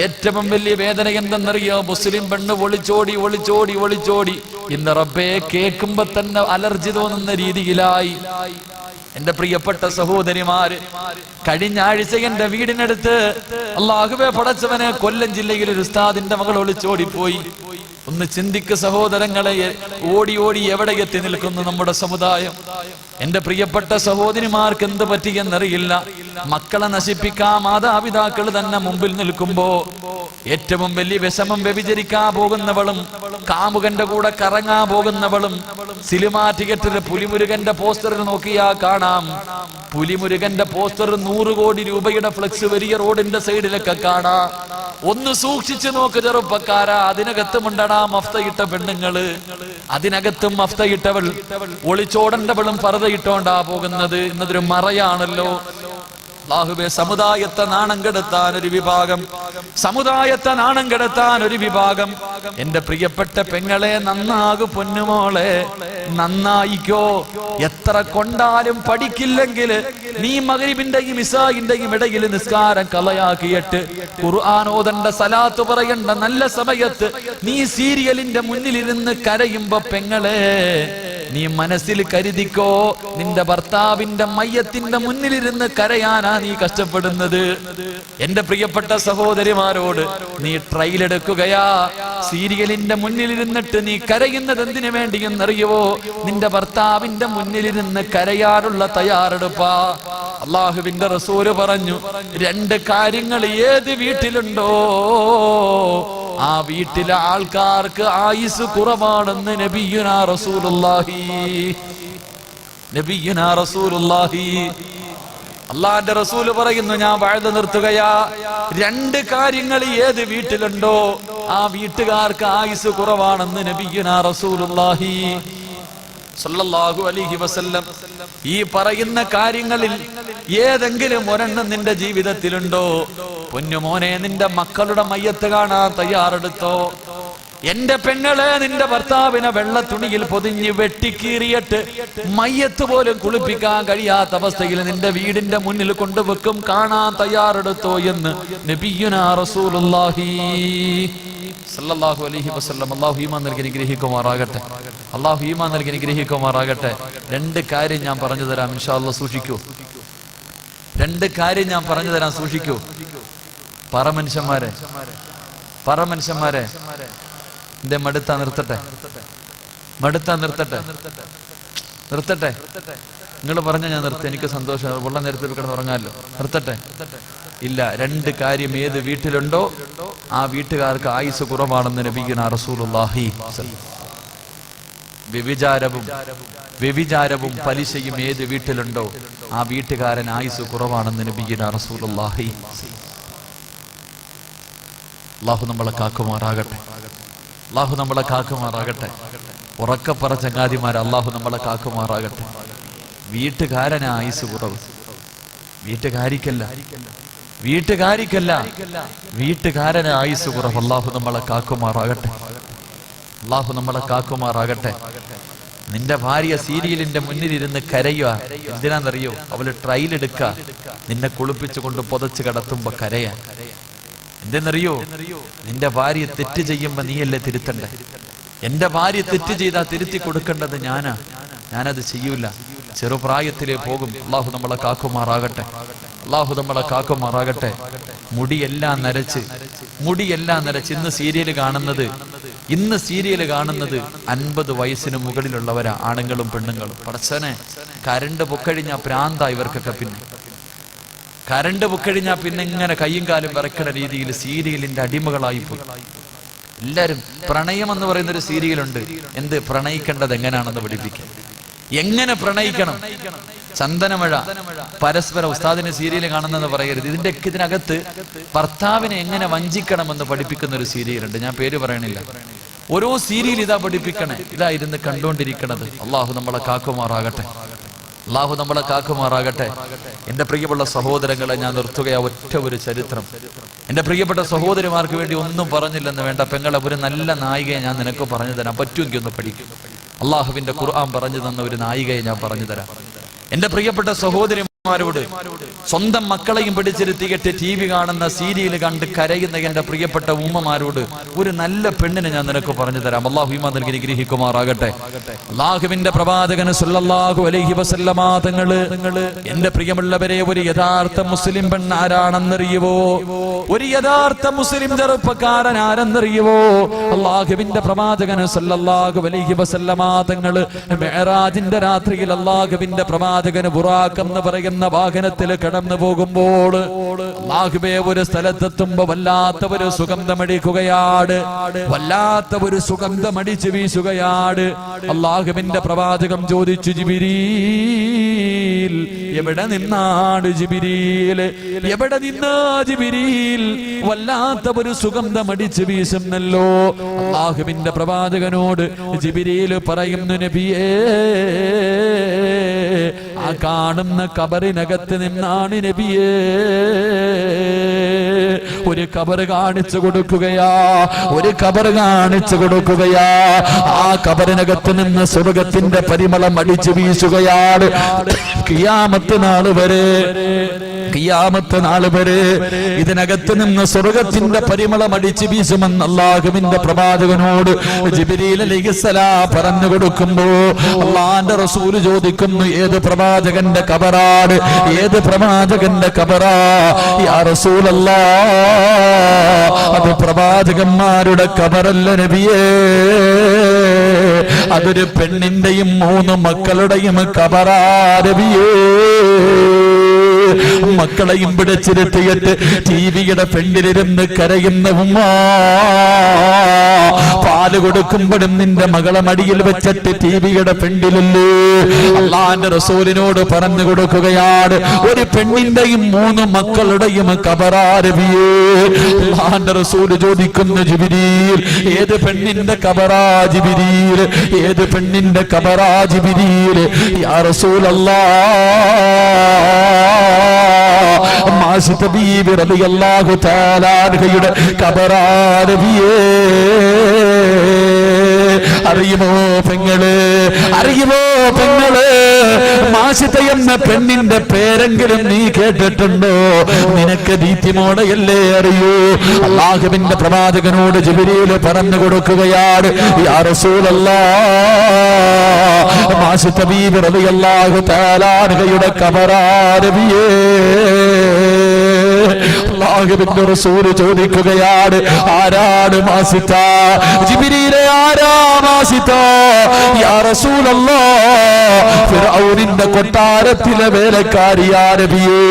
ഏറ്റവും വലിയ വേദന എന്തെന്നറിയോ? മുസ്ലിം പെണ്ണ് ഒളിച്ചോടി ഒളിച്ചോടി ഒളിച്ചോടി ഇന്ന് റബ്ബേ കേൾക്കുമ്പോ തന്നെ അലർജി തോന്നുന്ന രീതിയിലായി. എന്റെ പ്രിയപ്പെട്ട സഹോദരിമാര്, കഴിഞ്ഞ ആഴ്ച എന്റെ വീടിനടുത്ത് അല്ലാഹുവേ പടച്ചവനെ, കൊല്ലം ജില്ലയിൽ ഒരു ഉസ്താദിന്റെ മകൾ ഒളിച്ചോടിപ്പോയി. ഒന്ന് ചിന്തിക്ക് സഹോദരങ്ങളെ, ഓടി ഓടി എവിടെ എത്തി നിൽക്കുന്നു നമ്മുടെ സമുദായം. എന്റെ പ്രിയപ്പെട്ട സഹോദരിമാർക്ക് എന്ത് പറ്റിയെന്നറിയില്ല. മക്കളെ നശിപ്പിക്കാൻ മാതാപിതാക്കൾ തന്നെ മുമ്പിൽ നിൽക്കുമ്പോ ഏറ്റവും വലിയ വിഷമം വ്യഭിചരിക്കാൻ പോകുന്നവളും കാമുകന്റെ കൂടെ കറങ്ങാൻ പോകുന്നവളും സിനിമാ തിയേറ്ററിൽ പുലിമുരുകന്റെ പോസ്റ്ററിൽ നോക്കിയാ കാണാം. പുലിമുരുകന്റെ പോസ്റ്റർ 100 കോടി രൂപയുടെ ഫ്ലെക്സ് വലിയ റോഡിന്റെ സൈഡിലൊക്കെ കാണാം. ഒന്ന് സൂക്ഷിച്ചു നോക്ക് ചെറുപ്പക്കാരാ, അതിനകത്തുമുണ്ടടാ മഫ്തയിട്ട പെണ്ണുങ്ങള്, അതിനകത്തും മഫ്തയിട്ടവൾ, ഒളിച്ചോടണ്ടവളും പർദ്ദയിട്ടോണ്ടാ പോകുന്നത്. എന്നതൊരു മറയാണല്ലോ. അല്ലാഹുവേ, സമുദായത്തെ നാണം കെടുത്താൻ ഒരു വിഭാഗം, സമുദായത്തെ നാണം കെടുത്താൻ ഒരു വിഭാഗം. എന്റെ പ്രിയപ്പെട്ട പെങ്ങളെ, നന്നാകു പൊന്നുമോളെ, നന്നായിക്കോ. എത്ര കൊണ്ടാലും പഠിക്കില്ലെങ്കിൽ നീ മഗ്രിബിന്റെയും ഇശാഇന്റെയും ഇടയിൽ നിസ്കാരം കളയാക്കിയിട്ട് ഖുർആൻ ഓതണ്ട, സലാത്ത് പറയണ്ട നല്ല സമയത്ത് നീ സീരിയലിന്റെ മുന്നിലിരുന്ന് കരയുമ്പോ പെങ്ങളെ, നീ മനസ്സിൽ കരുതിക്കോ, നിന്റെ ഭർത്താവിന്റെ മയ്യത്തിന്റെ മുന്നിലിരുന്ന് കരയാനാ നീ കഷ്ടപ്പെടുന്നത്. എന്റെ പ്രിയപ്പെട്ട സഹോദരിമാരോട്, നീ ട്രയൽ എടുക്കുകയാ. സീരിയലിന്റെ മുന്നിലിരുന്നിട്ട് നീ കരയുന്നത് എന്തിനു വേണ്ടിയെന്നറിയുവോ? നിന്റെ ഭർത്താവിന്റെ മുന്നിലിരുന്ന് കരയാനുള്ള തയ്യാറെടുപ്പാ. അള്ളാഹുവിന്റെ റസൂല് പറഞ്ഞു, 2 കാര്യങ്ങൾ ഏത് വീട്ടിലുണ്ടോ ആ വീട്ടിലെ ആൾക്കാർക്ക് ആയുസ് കുറവാണെന്ന് നബിയുനാ റസൂലുള്ളാഹി. അള്ളാന്റെ റസൂല് പറയുന്നു, ഞാൻ വഅദ നിർത്തുകയാ. 2 കാര്യങ്ങൾ ഏത് വീട്ടിലുണ്ടോ ആ വീട്ടുകാർക്ക് ആയുസ് കുറവാണെന്ന് നബിയുനാ റസൂലുള്ളാഹി സല്ലല്ലാഹു അലൈഹി വസല്ലം. ഈ പറയുന്ന കാര്യങ്ങളിൽ ഏതെങ്കിലും ഒരെണ്ണം നിന്റെ ജീവിതത്തിലുണ്ടോ? പൊന്നുമോനെ, നിന്റെ മക്കളുടെ മയ്യത്ത് കാണാൻ തയ്യാറെടുത്തോ. എന്റെ പെങ്ങളെ, നിന്റെ ഭർത്താവിനെ വെള്ള തുണിയിൽ പൊതിഞ്ഞ് വെട്ടിക്കീറിയിട്ട് മയ്യത്ത് പോലും കുളിപ്പിക്കാൻ കഴിയാത്ത അവസ്ഥയിൽ നിന്റെ വീടിന്റെ മുന്നിൽ കൊണ്ടുവെക്കും, കാണാൻ തയ്യാറെടുത്തോ എന്ന് നബിയുനാ റസൂലുള്ളാഹി സല്ലല്ലാഹു അലൈഹി വസല്ലം. അല്ലാഹു ഈമാൻ നൽകി അനുഗ്രഹിക്കുമാറാകട്ടെ. അല്ലാഹു ഈമാൻ നൽകി അനുഗ്രഹിക്കുമാറാകട്ടെ. 2 കാര്യം ഞാൻ പറഞ്ഞു തരാം, ഇൻഷാ അല്ലാഹ് സൂക്ഷിക്കൂ. 2 കാര്യം ഞാൻ പറഞ്ഞു തരാം, സൂക്ഷിക്കൂ. പറ മനുഷ്യന്മാരെ, എന്റെ മടുത്താ നിർത്തട്ടെ, നിർത്തട്ടെ. നിങ്ങൾ പറഞ്ഞ ഞാൻ നിർത്തി, എനിക്ക് സന്തോഷം. ഉള്ള നേരത്തെ കിടന്ന് ഉറങ്ങാമല്ലോ. നിർത്തട്ടെ. ഇല്ല, 2 കാര്യം ഏത് വീട്ടിലുണ്ടോ ആ വീട്ടുകാർക്ക് ആയുസ് കുറവാണെന്ന് നബിയുനാ റസൂലുള്ളാഹി. വ്യഭിചാരവും പലിശയും ഏത് വീട്ടിലുണ്ടോ ആ വീട്ടുകാരൻ ആയുസ് കുറവാണെന്ന് നബിയുനാ റസൂലുള്ളാഹി. അല്ലാഹു നമ്മളെ കാക്കുമാറാകട്ടെ. ഉറക്കപ്പറ ചങ്ങാതിമാരെ, അല്ലാഹു നമ്മളെ കാക്കുമാറാകട്ടെ. വീട്ടുകാരന് ആയുസ് കുറവ്, വീട്ടുകാരിക്കല്ല, വീട്ടുകാരന് ആയുസ് കുറവ്. അല്ലാഹു നമ്മളെ കാക്കുമാറാകട്ടെ. നിന്റെ ഭാര്യ സീരിയലിന്റെ മുന്നിലിരുന്ന് കരയുക. എന്തിനാന്നറിയോ? അവള് ട്രയൽ എടുക്ക, നിന്നെ കുളിപ്പിച്ചു കൊണ്ട് പുതച്ച് കിടത്തുമ്പോ കരയാ. എന്തെന്നറിയോ? നിന്റെ ഭാര്യ തെറ്റ് ചെയ്യുമ്പോ നീയല്ലേ തിരുത്തണ്ടേ? എന്റെ ഭാര്യ തെറ്റ് ചെയ്താ തിരുത്തി കൊടുക്കേണ്ടത് ഞാനത് ചെയ്യൂല. ചെറുപ്രായത്തിലേ പോകും. അല്ലാഹു നമ്മളെ കാക്കുമാറാകട്ടെ. മുടിയെല്ലാം നരച്ച് ഇന്ന് സീരിയൽ കാണുന്നത് 50 വയസ്സിന് മുകളിലുള്ളവരാ, ആണുങ്ങളും പെണ്ണുങ്ങളും. പടച്ചനെ, കരണ്ട് പൊക്കഴിഞ്ഞാ പ്രാന്ത ഇവർക്കൊക്കെ. കരണ്ട് പൊക്കഴിഞ്ഞാ പിന്നെ ഇങ്ങനെ കയ്യും കാലും വിറക്കണ രീതിയിൽ സീരിയലിന്റെ അടിമകളായി പോയി എല്ലാരും. പ്രണയം എന്ന് പറയുന്നൊരു സീരിയലുണ്ട്. എന്ത് പ്രണയിക്കേണ്ടത് എങ്ങനെയാണെന്ന് പഠിപ്പിക്കും. എങ്ങനെ പ്രണയിക്കണം? ചന്ദനമഴ പരസ്പരം. ഉസ്താദിന് സീരിയൽ കാണുന്നെന്ന് പറയരുത്. ഇതിനകത്ത് ഭർത്താവിനെ എങ്ങനെ വഞ്ചിക്കണമെന്ന് പഠിപ്പിക്കുന്ന ഒരു സീരിയലുണ്ട്. ഞാൻ പേര് പറയണില്ല. ഓരോ സീരിയൽ ഇതാ പഠിപ്പിക്കണേ, ഇതാ ഇരുന്ന് കണ്ടുകൊണ്ടിരിക്കണത്. അള്ളാഹു നമ്മളെ കാക്കുമാറാകട്ടെ. എന്റെ പ്രിയപ്പെട്ട സഹോദരങ്ങളെ, ഞാൻ നിർത്തുകയാ ഒറ്റ ഒരു ചരിത്രം. എന്റെ പ്രിയപ്പെട്ട സഹോദരിമാർക്ക് വേണ്ടി ഒന്നും പറഞ്ഞില്ലെന്ന് വേണ്ട. പെങ്ങളെ, ഒരു നല്ല നായികയെ ഞാൻ നിനക്ക് പറഞ്ഞു തരാം. പറ്റുമെങ്കിൽ ഒന്ന് പഠിക്കും. അള്ളാഹുവിന്റെ ഖുർആൻ പറഞ്ഞു തന്ന ഒരു നായികയെ ഞാൻ പറഞ്ഞു തരാം. എന്റെ പ്രിയപ്പെട്ട സഹോദരിമാരോട്, സ്വന്തം മക്കളെയും പിടിച്ചിരുത്തിയിട്ട് TV കാണുന്ന സീരിയൽ കണ്ട് കരയുന്ന എന്റെ പ്രിയപ്പെട്ട ഉമ്മമാരോട് ഒരു നല്ല പെണ്ണിനെ ഞാൻ നിനക്ക് പറഞ്ഞു തരാം. അല്ലാഹു ഈമാൻ നൽകി അനുഗ്രഹിക്കുമാറാകട്ടെ. അല്ലാഹുവിന്റെ പ്രവാചകൻ സല്ലല്ലാഹു അലൈഹി വസല്ലമ തങ്ങള്, എന്റെ പ്രിയമുള്ളവരെ, ഒരു യഥാർത്ഥ മുസ്ലിം പെണ്ണ് ആരാണെന്നറിയുവോ? ഒരു യഥാർത്ഥ മുസ്ലിം ചെറുപ്പക്കാരൻ ആരെന്നറിയുവോ? അല്ലാഹുവിന്റെ പ്രവാചകൻ സല്ലല്ലാഹു അലൈഹി വസല്ലമ തങ്ങള് മിഅ്റാജിന്റെ രാത്രിയിൽ അല്ലാഹുവിന്റെ പ്രവാചകന് ബുറാഖ് എന്ന് പറയുന്ന വാഹനത്തിൽ കടന്നു പോകുമ്പോൾ അല്ലാഹുവേ, ഒരു സ്ഥലത്തെത്തുമ്പോ വല്ലാത്ത ഒരു സുഗന്ധമടിച്ച് വീശുകയാണ്. അല്ലാഹുവിന്റെ പ്രവാചകം ചോദിച്ചു, ജിബ്രീൽ, എവിടെ നിന്നാണ് ജിബ്രീൽ? വല്ലാത്ത ഒരു സുഗന്ധമടിച്ച് വീശുന്നല്ലോ. അല്ലാഹുവിന്റെ പ്രവാചകനോട് ജിബ്രീൽ പറയുന്നു, നബിയേ, ആ കാണുന്ന ഖബറിനകത്ത് നിന്നാണ് നബിയേ ഒരു ഖബർ കാണിച്ചു കൊടുക്കുകയാ, ഒരു ഖബർ കാണിച്ചു കൊടുക്കുകയാ. ആ ഖബറിനകത്ത് നിന്ന് സ്വർഗത്തിന്റെ പരിമളം അടിച്ചു വീശുകയാണ്. ഖിയാമത്ത് നാൾ വരെ, ഖിയാമത്ത് നാൾ വരെ ഇതിനകത്ത് നിന്ന് സ്വർഗത്തിന്റെ പരിമളം അടിച്ചു വീശുമെന്ന് അല്ലാഹുവിന്റെ പ്രവാചകനോട് ജിബ്രീൽ അലൈഹിസ്സലാം പറഞ്ഞു കൊടുക്കുമ്പോ അല്ലാഹുവിന്റെ റസൂൽ ചോദിക്കുന്നു, ഏത് പ്രവാചകന്റെ ഖബറാണ്, ഏത് പ്രവാചകന്റെ ഖബറാ യാ റസൂലല്ലാഹ്? അത് പ്രവാചകന്മാരുടെ ഖബറല്ല നബിയേ, അതൊരു പെണ്ണിന്റെയും 3 മക്കളുടെയും ഖബറാ നബിയേ. മക്കളെയും പിടിച്ചിരുത്തിയിട്ട് ടിവിയുടെ ഫ്രണ്ടിലിരുന്ന് കരയുന്ന ഉമ്മ, പാല് കൊടുക്കുമ്പോഴും നിന്റെ മകളെ മടിയിൽ വെച്ചിട്ട് ടിവിയുടെ ഫ്രണ്ടിലല്ലേ. അല്ലാഹുവിന്റെ റസൂലിനോട് പറഞ്ഞു കൊടുക്കുകയാണ്, ഒരു പെണ്ണിന്റെയും 3 മക്കളുടെയും ഖബറാ നബിയേ. അല്ലാഹുവിന്റെ റസൂൽ ചോദിക്കുന്നു, ജിബ്രീൽ ഏത് പെണ്ണിന്റെ ഖബറാ ജിബ്രീൽ, ഏത് പെണ്ണിന്റെ ഖബറാ ജിബ്രീൽ? യാ റസൂലല്ലാഹ്, മാസിത ബീവി റളിയല്ലാഹു തആല അൻഹയുടെ ഖബറാ നബിയേ. അറിയുമോ പെങ്ങള്, അറിയുമോ പെങ്ങള്, മാസിത എന്ന പെണ്ണിന്റെ പേരെങ്കിലും നീ കേട്ടിട്ടുണ്ടോ? നിനക്ക് ദീപ്തിമോടെയല്ലേ അറിയൂ. അല്ലാഹുവിന്റെ പ്രവാചകനോട് ജിബ്രീൽ പറഞ്ഞു കൊടുക്കുകയാണ്, യാ റസൂലല്ലാഹ്, മാസിത ബീവി റളിയല്ലാഹു തആല അൻഹയുടെ ഖബറാ നബിയേ. അല്ലാഹുവിന്റെ റസൂൽ ചോദിക്കുകയാണ്, ആരാണ് മാസിത? ജിബ്രീലേ, ആരാ മാസിത? യാ റസൂലല്ലാഹ്, ഫിർഔനിന്റെ കൊട്ടാരത്തിലെ വേലക്കാരിയാ നബിയേ,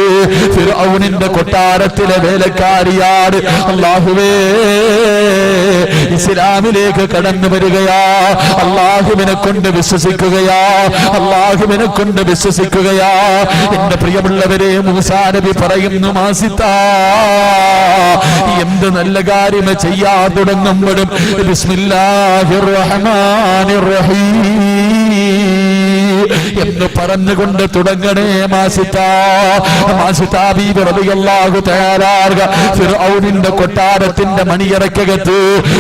ഫിർഔനിന്റെ കൊട്ടാരത്തിലെ വേലക്കാരിയാണ്. അല്ലാഹുവേ, ഇസ്ലാമിലേക്ക് കടന്നു വരികയാ, അല്ലാഹുവിനെ കൊണ്ട് വിശ്വസിക്കുകയാ, അല്ലാഹുവിനെ കൊണ്ട് വിശ്വസിക്കുകയാ. എന്റെ പ്രിയമുള്ളവരെ, മൂസാ നബി പറയുന്നു, മാസിത എന്ത് നല്ല കാര്യം ചെയ്യാൻ തുടങ്ങുമ്പോഴും ബിസ്മില്ലാഹിർ റഹ്മാനിർ റഹീം എന്ന് പറഞ്ഞുകൊണ്ട് തുടങ്ങണേ മാസിത. മാസിത ബീവി റളിയല്ലാഹു തആല ഫിർഔനിന്റെ കൊട്ടാരത്തിന്റെ മണിയറക്കകത്ത്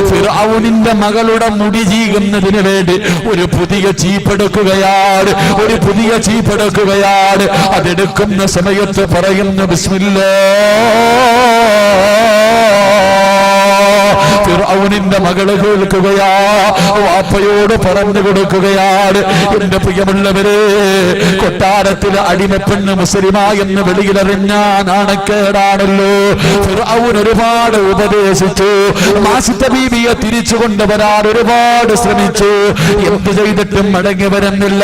ഫിർഔനിന്റെ മകളുടെ മുടി ചീകുന്നതിന് വേണ്ടി ഒരു പുതിയ ചീപ്പെടുക്കുകയാണ്, ഒരു പുതിയ ചീപ്പെടുക്കുകയാണ്. അതെടുക്കുന്ന സമയത്ത് പറയുന്നു, ബിസ്മില്ലാഹ്. ഫിർഔനിന്റെ മകള് കേൾക്കുകയാ, വാപ്പയോട് പറഞ്ഞു കൊടുക്കുകയാണ്, എന്റെ പ്രിയമുള്ളവരെ, കൊട്ടാരത്തിലെ അടിമപ്പെണ്ണ് മുസ്ലിമാ എന്ന് വെളിയിലറിഞ്ഞാ നാണക്കേടാണല്ലോ. ഫിർഔൻ ഒരുപാട് ഉപദേശിച്ചു, മാസിത ബീവിയെ തിരിച്ചു കൊണ്ടുവരാൻ ഒരുപാട് ശ്രമിച്ചു. എന്ത് ചെയ്തിട്ടും മടങ്ങി വരുന്നില്ല.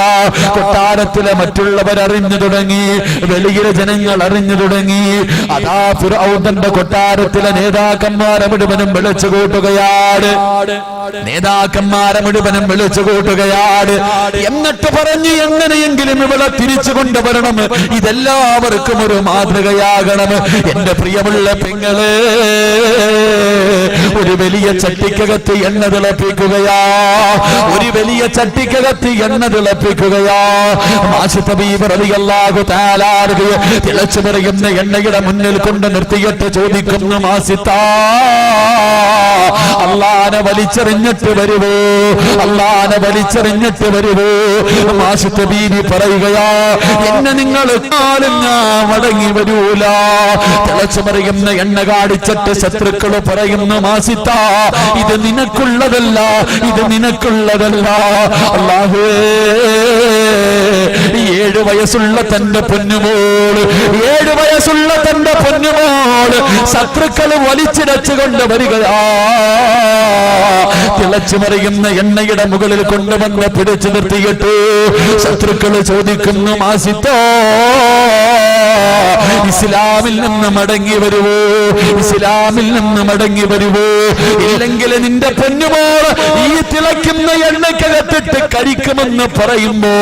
കൊട്ടാരത്തിലെ മറ്റുള്ളവർ അറിഞ്ഞു തുടങ്ങി, വെളിയിലെ ജനങ്ങൾ അറിഞ്ഞു തുടങ്ങി. അതാ ഫിർഔൻ തന്റെ കൊട്ടാരത്തിലെ നേതാക്കന്മാരെ മുഴുവനും വിളിച്ചു കൂട്ടുകയാണ്, നേതാക്കന്മാരെ മുഴുവനും വിളിച്ചു കൂട്ടുകയാണ്. എന്നിട്ട് പറഞ്ഞു, എങ്ങനെയെങ്കിലും ഇവളെ തിരിച്ചു കൊണ്ടുവരണം, ഇതെല്ലാവർക്കും ഒരു മാതൃകയാകണം. എന്റെ പ്രിയമുള്ള പെങ്ങളെ, ഒരു വലിയ ചട്ടിക്കകത്ത് എണ്ണ തിളപ്പിക്കുകയാ, ഒരു വലിയ ചട്ടിക്കകത്ത് എണ്ണ തിളപ്പിക്കുകയാ. മാസിത ബീവി റളിയല്ലാഹു തആല തിളച്ചു പറയുന്ന എണ്ണയുടെ മുന്നിൽ കൊണ്ട് നിർത്തിയിട്ട് ചോദിക്കുന്നു, മാസിത അല്ലാഹനെ വലിച്ചെറിഞ്ഞിട്ട് വരുവോ, അല്ലാഹനെ വലിച്ചെറിഞ്ഞിട്ട് വരുവോ? മാസിത ബീവി പറയുകയാ, എന്നെ നിങ്ങൾ കാലം ഞാൻ മടങ്ങി വരൂല. തിളച്ചു പറയുന്ന എണ്ണ കാണിച്ചിട്ട് ശത്രുക്കൾ പറയുന്നു, മാസിത ഇത് നിനക്കുള്ളതല്ല, ഇത് നിനക്കുള്ളതല്ല. അല്ലാഹുവേ, 7 വയസ്സുള്ള തന്റെ പൊന്നുമോള്, 7 വയസ്സുള്ള തന്റെ പൊന്നുമോള് ശത്രുക്കൾ വലിച്ചിടച്ചു കൊണ്ട് വരികയാ. തിളച്ചു മറിയുന്ന എണ്ണയുടെ മുകളിൽ കൊണ്ടുവന്ന് പിടിച്ചു നിർത്തിയിട്ട് ശത്രുക്കൾ ചോദിക്കുന്നു, മാസിത ഇസ്ലാമിൽ നിന്ന് മടങ്ങി വരുവോ, ഇസ്ലാമിൽ നിന്ന് മടങ്ങി വരുവോ? ഇല്ലെങ്കിൽ നിന്റെ പൊന്നുമോൾ ഈ തിളയ്ക്കുന്ന എണ്ണക്കകത്തിട്ട് കരിക്കുമെന്ന് പറയുമ്പോ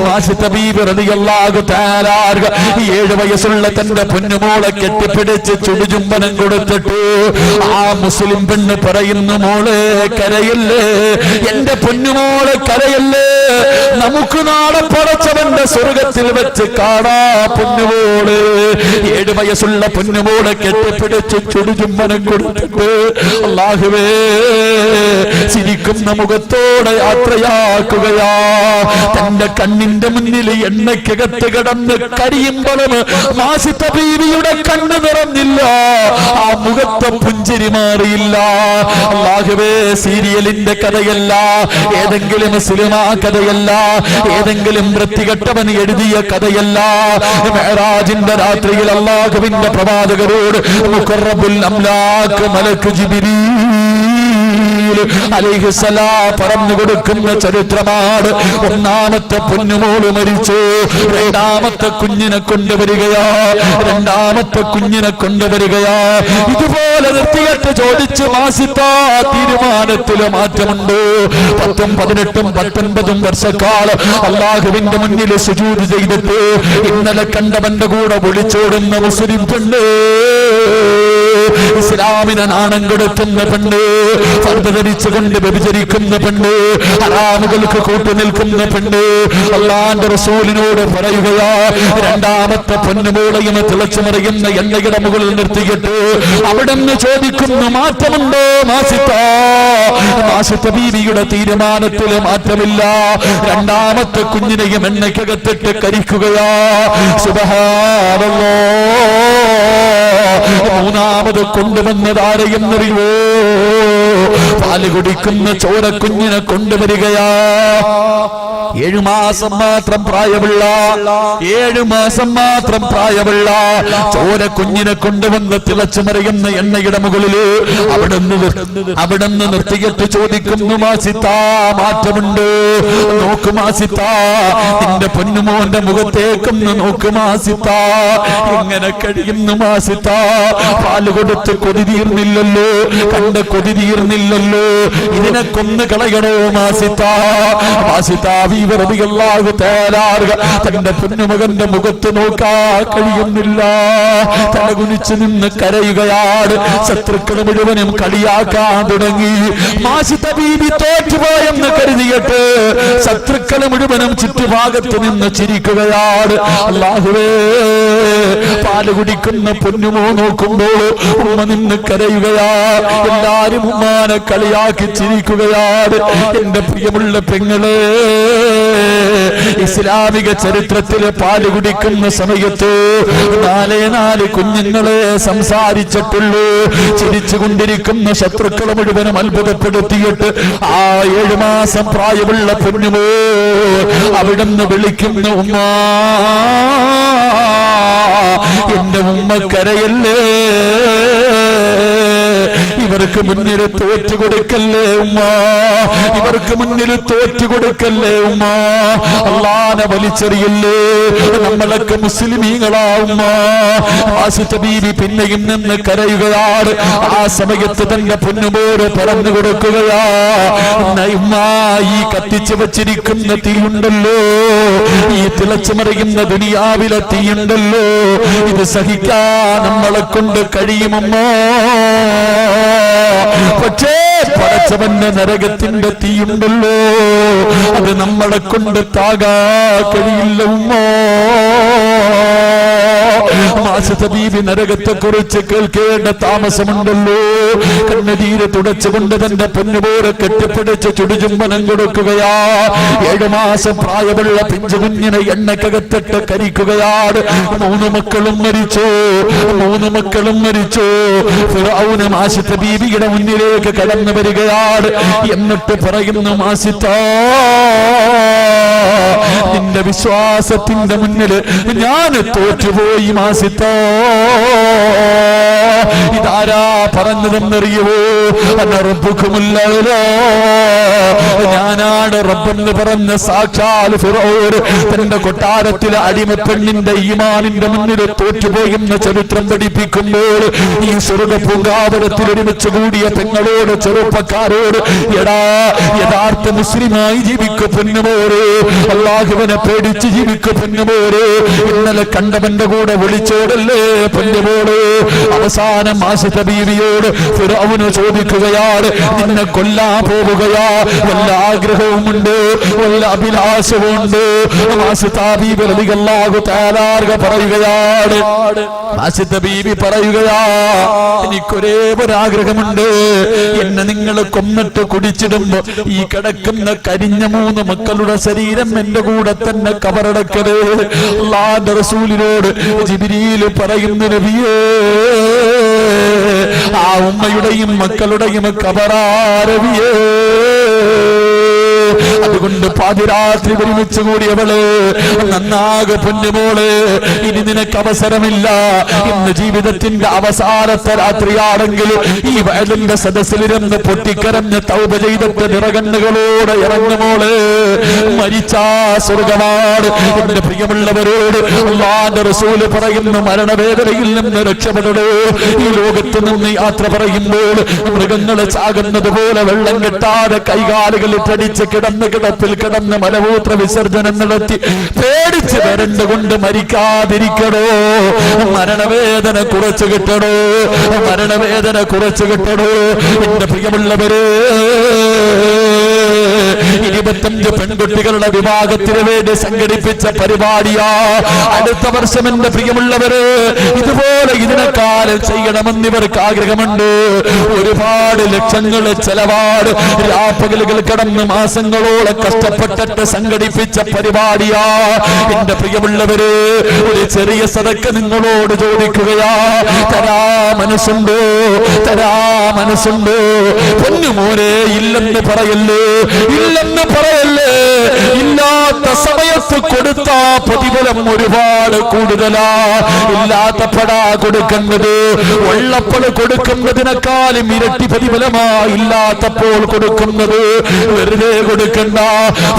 മാസിത ബീവി റളിയല്ലാഹു തആല 7 വയസ്സുള്ള തന്റെ പൊന്നുമോളെ കെട്ടിപ്പിടിച്ച് ചുടുചുംബനം കൊടുത്തിട്ട് ആ മുസ്ലിം പെണ്ണ് പറയുന്നു, മോളെ കരയല്ലേ, എന്റെ പൊന്നുമോളെ കരയല്ലേ, നമുക്ക് നാളെ പടച്ചവന്റെ സ്വർഗത്തിൽ വെച്ച് കാണാ പൊന്നുമോള്. 7 വയസ്സുള്ള പൊന്നുമോളെ കെട്ടിപ്പിടിച്ച് ചുടുചുംബനം കൊടുത്തിട്ട് അല്ലാഹുവേ ചിരിക്കുന്ന മുഖത്തോടെ യാത്രയാക്കുകയാ. തന്റെ കണ്ണിന്റെ മുന്നിൽ എണ്ണയ്ക്കകത്ത് കിടന്ന് കരിയുമ്പോഴും മാസിത്ത ബീവിയുടെ കണ്ണ് നിറഞ്ഞില്ല, ആ മുഖത്തെ പുഞ്ചിരി മാറിയില്ല. അല്ലാഹുവേ സീരിയലിന്റെ കഥയല്ല, ഏതെങ്കിലും സിനിമാ കഥയല്ല, ഏതെങ്കിലും വൃത്തികെട്ടവൻ എഴുതിയ കഥയല്ല. മെഹ്റാജിന്റെ രാത്രിയിൽ അല്ലാഹുവിന്റെ പ്രവാചകരോട് മുഖറബുൽ അംലാക്ക് മലക്ക് ജിബ്രീൽ അലൈഹിസ്സലാം പറഞ്ഞു കൊടുക്കുന്ന ചരിത്രമാണ്. ഒന്നാമത്തെ പൊന്നുമോള് മരിച്ചു, രണ്ടാമത്തെ കുഞ്ഞിനെ കൊണ്ടുവരികയാ, രണ്ടാമത്തെ കുഞ്ഞിനെ കൊണ്ടുവരികയാ. ഇതുപോലെ നിർത്തിയിട്ട് ചോദിച്ചു മാസിത്ത തീരുമാനത്തില് മാറ്റമുണ്ടോ? 10, 18, 19 വർഷക്കാലം അല്ലാഹുവിന്റെ മുന്നിൽ സുജൂദ് ചെയ്തിട്ട് ഇന്നലെ കണ്ടവന്റെ കൂടെ വിളിച്ചോടുന്ന മുസ്ലിം പെണ്ണ്, ഇസ്ലാമിനെ നാണം കെടുത്തുന്ന പെണ്ണ്, ഫർദ് ധരിച്ചുകൊണ്ട് വ്യഭിചരിക്കുന്ന പെണ്ണ്, ഹറാമുകൾക്ക് കൂട്ടുനിൽക്കുന്ന പെണ്ണ് അല്ലാഹുവിന്റെ റസൂലിനോട് പറയുകയാ, രണ്ടാമത്തെ പൊന്നുമോളയും തിളച്ചു മറിയുന്ന എണ്ണയുടെ മുകളിൽ നിർത്തിയിട്ട് അവിടെ നിന്ന് ചോദിക്കുന്നു മാറ്റമുണ്ടോ മാസിത്ത? മാസിത്ത ബീവിയുടെ തീരുമാനത്തിൽ മാറ്റമില്ല. രണ്ടാമത്തെ കുഞ്ഞിനെയും എണ്ണയ്ക്കകത്തിട്ട് കരിക്കുകയാ. സുബ്ഹാനല്ലാഹ്. മൂന്നാമത് കൊണ്ടുവന്നതാരെയെന്നറിയോ? പാല് കുടിക്കുന്ന ചോരക്കുഞ്ഞിനെ കൊണ്ടുവരികയാ. 7 മാസം മാത്രം പ്രായമുള്ള, 7 മാസം മാത്രം പ്രായമുള്ള ചോര കുഞ്ഞിനെ കൊണ്ടുവന്ന് തിളച്ചു മറിയുന്ന എണ്ണയുടെ മുകളില് അവിടുന്ന് നിർത്തിയിട്ട് ചോദിക്കുന്നു മാസിത്ത മാറ്റമുണ്ട്? നോക്ക് മാസിത്ത, നിന്റെ പൊന്നുമോന്റെ മുഖത്തേക്കൊന്ന് നോക്ക് മാസിത്ത. എങ്ങനെ കഴിയുന്നു മാസിത്ത? പാല് കൊടുത്ത് കൊതി തീർന്നില്ലല്ലോ, കണ്ട കൊതി തീർന്നില്ലല്ലോ, ഇതിനെ കൊന്നു കളയണോ മാസിത്ത? മാസിത്ത തന്റെ പൊന്നുമകന്റെ മുഖത്ത് നോക്കാ കഴിയുന്നില്ല, തലകുനിച്ച് നിന്ന് കരയുകയാണ്. ശത്രുക്കൾ മുഴുവനും കളിയാക്കാൻ തുടങ്ങി. മാസിത്ത ബീവി തോറ്റുപോയെന്ന് കരുതിയിട്ട് ശത്രുക്കൾ മുഴുവനും ചുറ്റുഭാഗത്ത് നിന്ന് ചിരിക്കുകയാണ്. അല്ലാഹുവേ, പാല് കുടിക്കുന്ന പൊന്നുമോ നോക്കുമ്പോൾ ഉമ്മ നിന്ന് കരയുകയാ. എല്ലാരും ഉമ്മാനെ കളിയാക്കി ചിരിക്കുകയാണ്. എന്റെ പ്രിയമുള്ള പെങ്ങളെ, ഇസ്ലാമിക ചരിത്രത്തിലെ പാല് കുടിക്കുന്ന സമയത്ത് 4 കുഞ്ഞുങ്ങളെ സംസാരിച്ചിട്ടുള്ളൂ. ചിരിച്ചുകൊണ്ടിരിക്കുന്ന ശത്രുക്കളെ മുഴുവനും അത്ഭുതപ്പെടുത്തിയിട്ട് ആ 7 മാസം പ്രായമുള്ള പൊന്നുമോ അവിടുന്ന് വിളിക്കുന്ന ഉമ്മ, എന്റെ ഉമ്മ കരയല്ലേ, ഇവർക്ക് മുന്നിൽ തോറ്റു കൊടുക്കല്ലേ ഉമ്മ, ഇവർക്ക് മുന്നിൽ തോറ്റു കൊടുക്കല്ലേ ഉമ്മ. അല്ലാഹനെ വലിച്ചെറിയല്ലേ, നമ്മളൊക്കെ മുസ്ലിമീങ്ങളാ ഉമ്മ. ആസിത്ത ബീവി പിന്നെയും നിന്ന് കരയുകയാണ്. ആ സമയത്ത് തന്റെ പൊന്നുമോട് പറഞ്ഞു കൊടുക്കുകയാ, ഉമ്മ, ഈ കത്തിച്ചു വച്ചിരിക്കുന്ന തീയുണ്ടല്ലോ, ഈ തിളച്ചു മറിയുന്ന ദുനിയാവിലെ തീയുണ്ടല്ലോ, ഇത് സഹിക്കാൻ നമ്മളെ കൊണ്ട് കഴിയുമമ്മ. പക്ഷേ പടച്ചവന്റെ നരകത്തിന്റെ തീയുണ്ടല്ലോ, അത് നമ്മളെ കൊണ്ട് താകാ കഴിയില്ല ഉമ്മ. മാസിത്ത ബീവി നരകത്തെ കുറിച്ച് കേൾക്കേണ്ട താമസമുണ്ടല്ലോ. കണ്ണുനീര് തുടച്ചുകൊണ്ട് തന്റെ പൊന്നുപോലെ കെട്ടിപ്പിടിച്ച് ചുടുചുംബനം കൊടുക്കുകയാ. 7 മാസം പ്രായമുള്ള പിഞ്ചു കുഞ്ഞിനെ എണ്ണക്കകത്തിട്ട് കരിക്കുകയാണ്. 3 മക്കളും മരിച്ചു, 3 മക്കളും മരിച്ചു. ഫിർഔൻ മാസിത്ത ബീവിയുടെ മുന്നിലേക്ക് കടന്നു വരികയാണ്. എന്നിട്ട് പറയുന്നു, മാസിത്ത, നിന്റെ വിശ്വാസത്തിന്റെ മുന്നിൽ ഞാൻ തോറ്റുപോയി മാസിത്ത. ഇതാരാ പറഞ്ഞതെന്നറിയുവോ? ഞാനാണ് റബ്ബെന്ന് പറഞ്ഞ സാക്ഷാൽ ഫിറഔൻ തന്റെ കൊട്ടാരത്തിലെ അടിമപ്പെണ്ണിന്റെ ഈമാനിന്റെ മുന്നിൽ തോറ്റുപോയെന്ന ചരിത്രം പഠിപ്പിക്കുമ്പോൾ ഈ സ്വർഗ പൂങ്കാവനത്തിൽ ഒരുമിച്ച് കൂടിയ പെങ്ങളോട്, ചെറുപ്പക്കാരോട്, എടാ, യഥാർത്ഥ മുസ്ലിമായി ജീവിക്കും പൊന്നുമോരെ, അല്ലാഹുവിനെ പേടിച്ച് ജീവിക്കും പൊന്നുമോരെ. ഇന്നലെ കണ്ടവന്റെ കൂടെ വിളിച്ചോടല്ലേ പൊന്നുമോള്. അവസാന അവസാനം ആസിത ബീവിയോട് ഫിറഔൻ ചോദിക്കുകയാണ്, നിന്നെ കൊല്ലാൻ പോവുകയാ, വല്ല ആഗ്രഹവുമുണ്ട്, വല്ല അഭിലാഷവുമുണ്ട്? ആസിത ബീവി റളിയല്ലാഹു തആല പറയുകയാണ്, ആസിത ബീവി പറയുകയാ, എനിക്കൊരേ ഒരാഗ്രഹമുണ്ട്, എന്നെ നിങ്ങൾ കൊന്നിട്ട് കുടിച്ചിടുമ്പോ ഈ കിടക്കുന്ന കരിഞ്ഞ 3 മക്കളുടെ ശരീരം എന്റെ കൂടെ തന്നെ കബറടക്കരുത്. അല്ലാഹുവിന്റെ റസൂലിനോട് ജിബ്രീൽ പറയുന്ന നബിയേ, ആ ഉമ്മയുടെയും മക്കളുടെയും കബറാരവിയേ. അതുകൊണ്ട് പാതിരാത്രി ഒരുമിച്ച് കൂടിയവള്, നന്നാകെ പൊന്നുമോള്, ഇനി നിനക്ക് അവസരമില്ല. ഇന്ന് ജീവിതത്തിന്റെ അവസാനത്തെ രാത്രിയാണെങ്കിൽ ഈ വയലിന്റെ സദസ്സിലിരുന്ന് പൊട്ടിക്കരഞ്ഞ് തൗബ ചെയ്തിട്ട് നിറകണ്ണുകളോടെ ഇറങ്ങുമോള്. മരിച്ചാ സ്വർഗമാണ്. എന്റെ പ്രിയമുള്ളവരോട് അല്ലാഹുവിന്റെ റസൂൽ പറയുന്നു, മരണവേദനയിൽ നിന്ന് രക്ഷപ്പെടണോ. ഈ ലോകത്ത് നിന്ന് യാത്ര പറയുമ്പോൾ മൃഗങ്ങളെ ചാകുന്നത് പോലെ വെള്ളം കെട്ടാതെ കൈകാലുകൾ ഇട്ടടിച്ച് കിടപ്പിൽ കിടന്ന് മലമൂത്ര വിസർജനം നടത്തി പേടിച്ച് വരണ്ടുകൊണ്ട് മരിക്കാതിരിക്കണോ. മരണവേദന കുറച്ചു കിട്ടണോ, മരണവേദന കുറച്ചു കിട്ടണോ. എന്റെ പ്രിയമുള്ളവര്, 25 പെൺകുട്ടികളുടെ വിവാഹത്തിന് വേണ്ടി സംഘടിപ്പിച്ച പരിപാടിയാ. അടുത്ത വർഷം എന്റെ പ്രിയമുള്ളവര് ഇതുപോലെ ഇതിനെക്കാലം ചെയ്യണമെന്ന് ഇവർക്ക് ആഗ്രഹമുണ്ട്. ഒരുപാട് ലക്ഷങ്ങൾ ചെലവാട് രാപ്പകലുകൾ കടന്ന് മാസങ്ങളോളം കഷ്ടപ്പെട്ടിട്ട് സംഘടിപ്പിച്ച പരിപാടിയാ. എന്റെ പ്രിയമുള്ളവര്, ഒരു ചെറിയ സദക്ക നിങ്ങളോട് ചോദിക്കുകയാ, തരാ മനസ്സുണ്ടോ? തരാ മനസ്സുണ്ടോ? പൊന്നുമോനെ, ഇല്ലെന്ന് പറയല്ലേ, ഇല്ലെന്ന് പറയല്ലേ. ഇല്ലാത്ത സമയത്ത് കൊടുത്ത പ്രതിഫലം ഒരുപാട് കൂടുതലാ. ഇല്ലാത്തപ്പോഴാ കൊടുക്കുന്നത്. ഉള്ളപ്പോൾ കൊടുക്കുന്നതിനേക്കാളും ഇരട്ടി പ്രതിഫലമാ ഇല്ലാത്തപ്പോൾ കൊടുക്കുന്നത്. വെറുതെ കൊടുക്കണ്ട.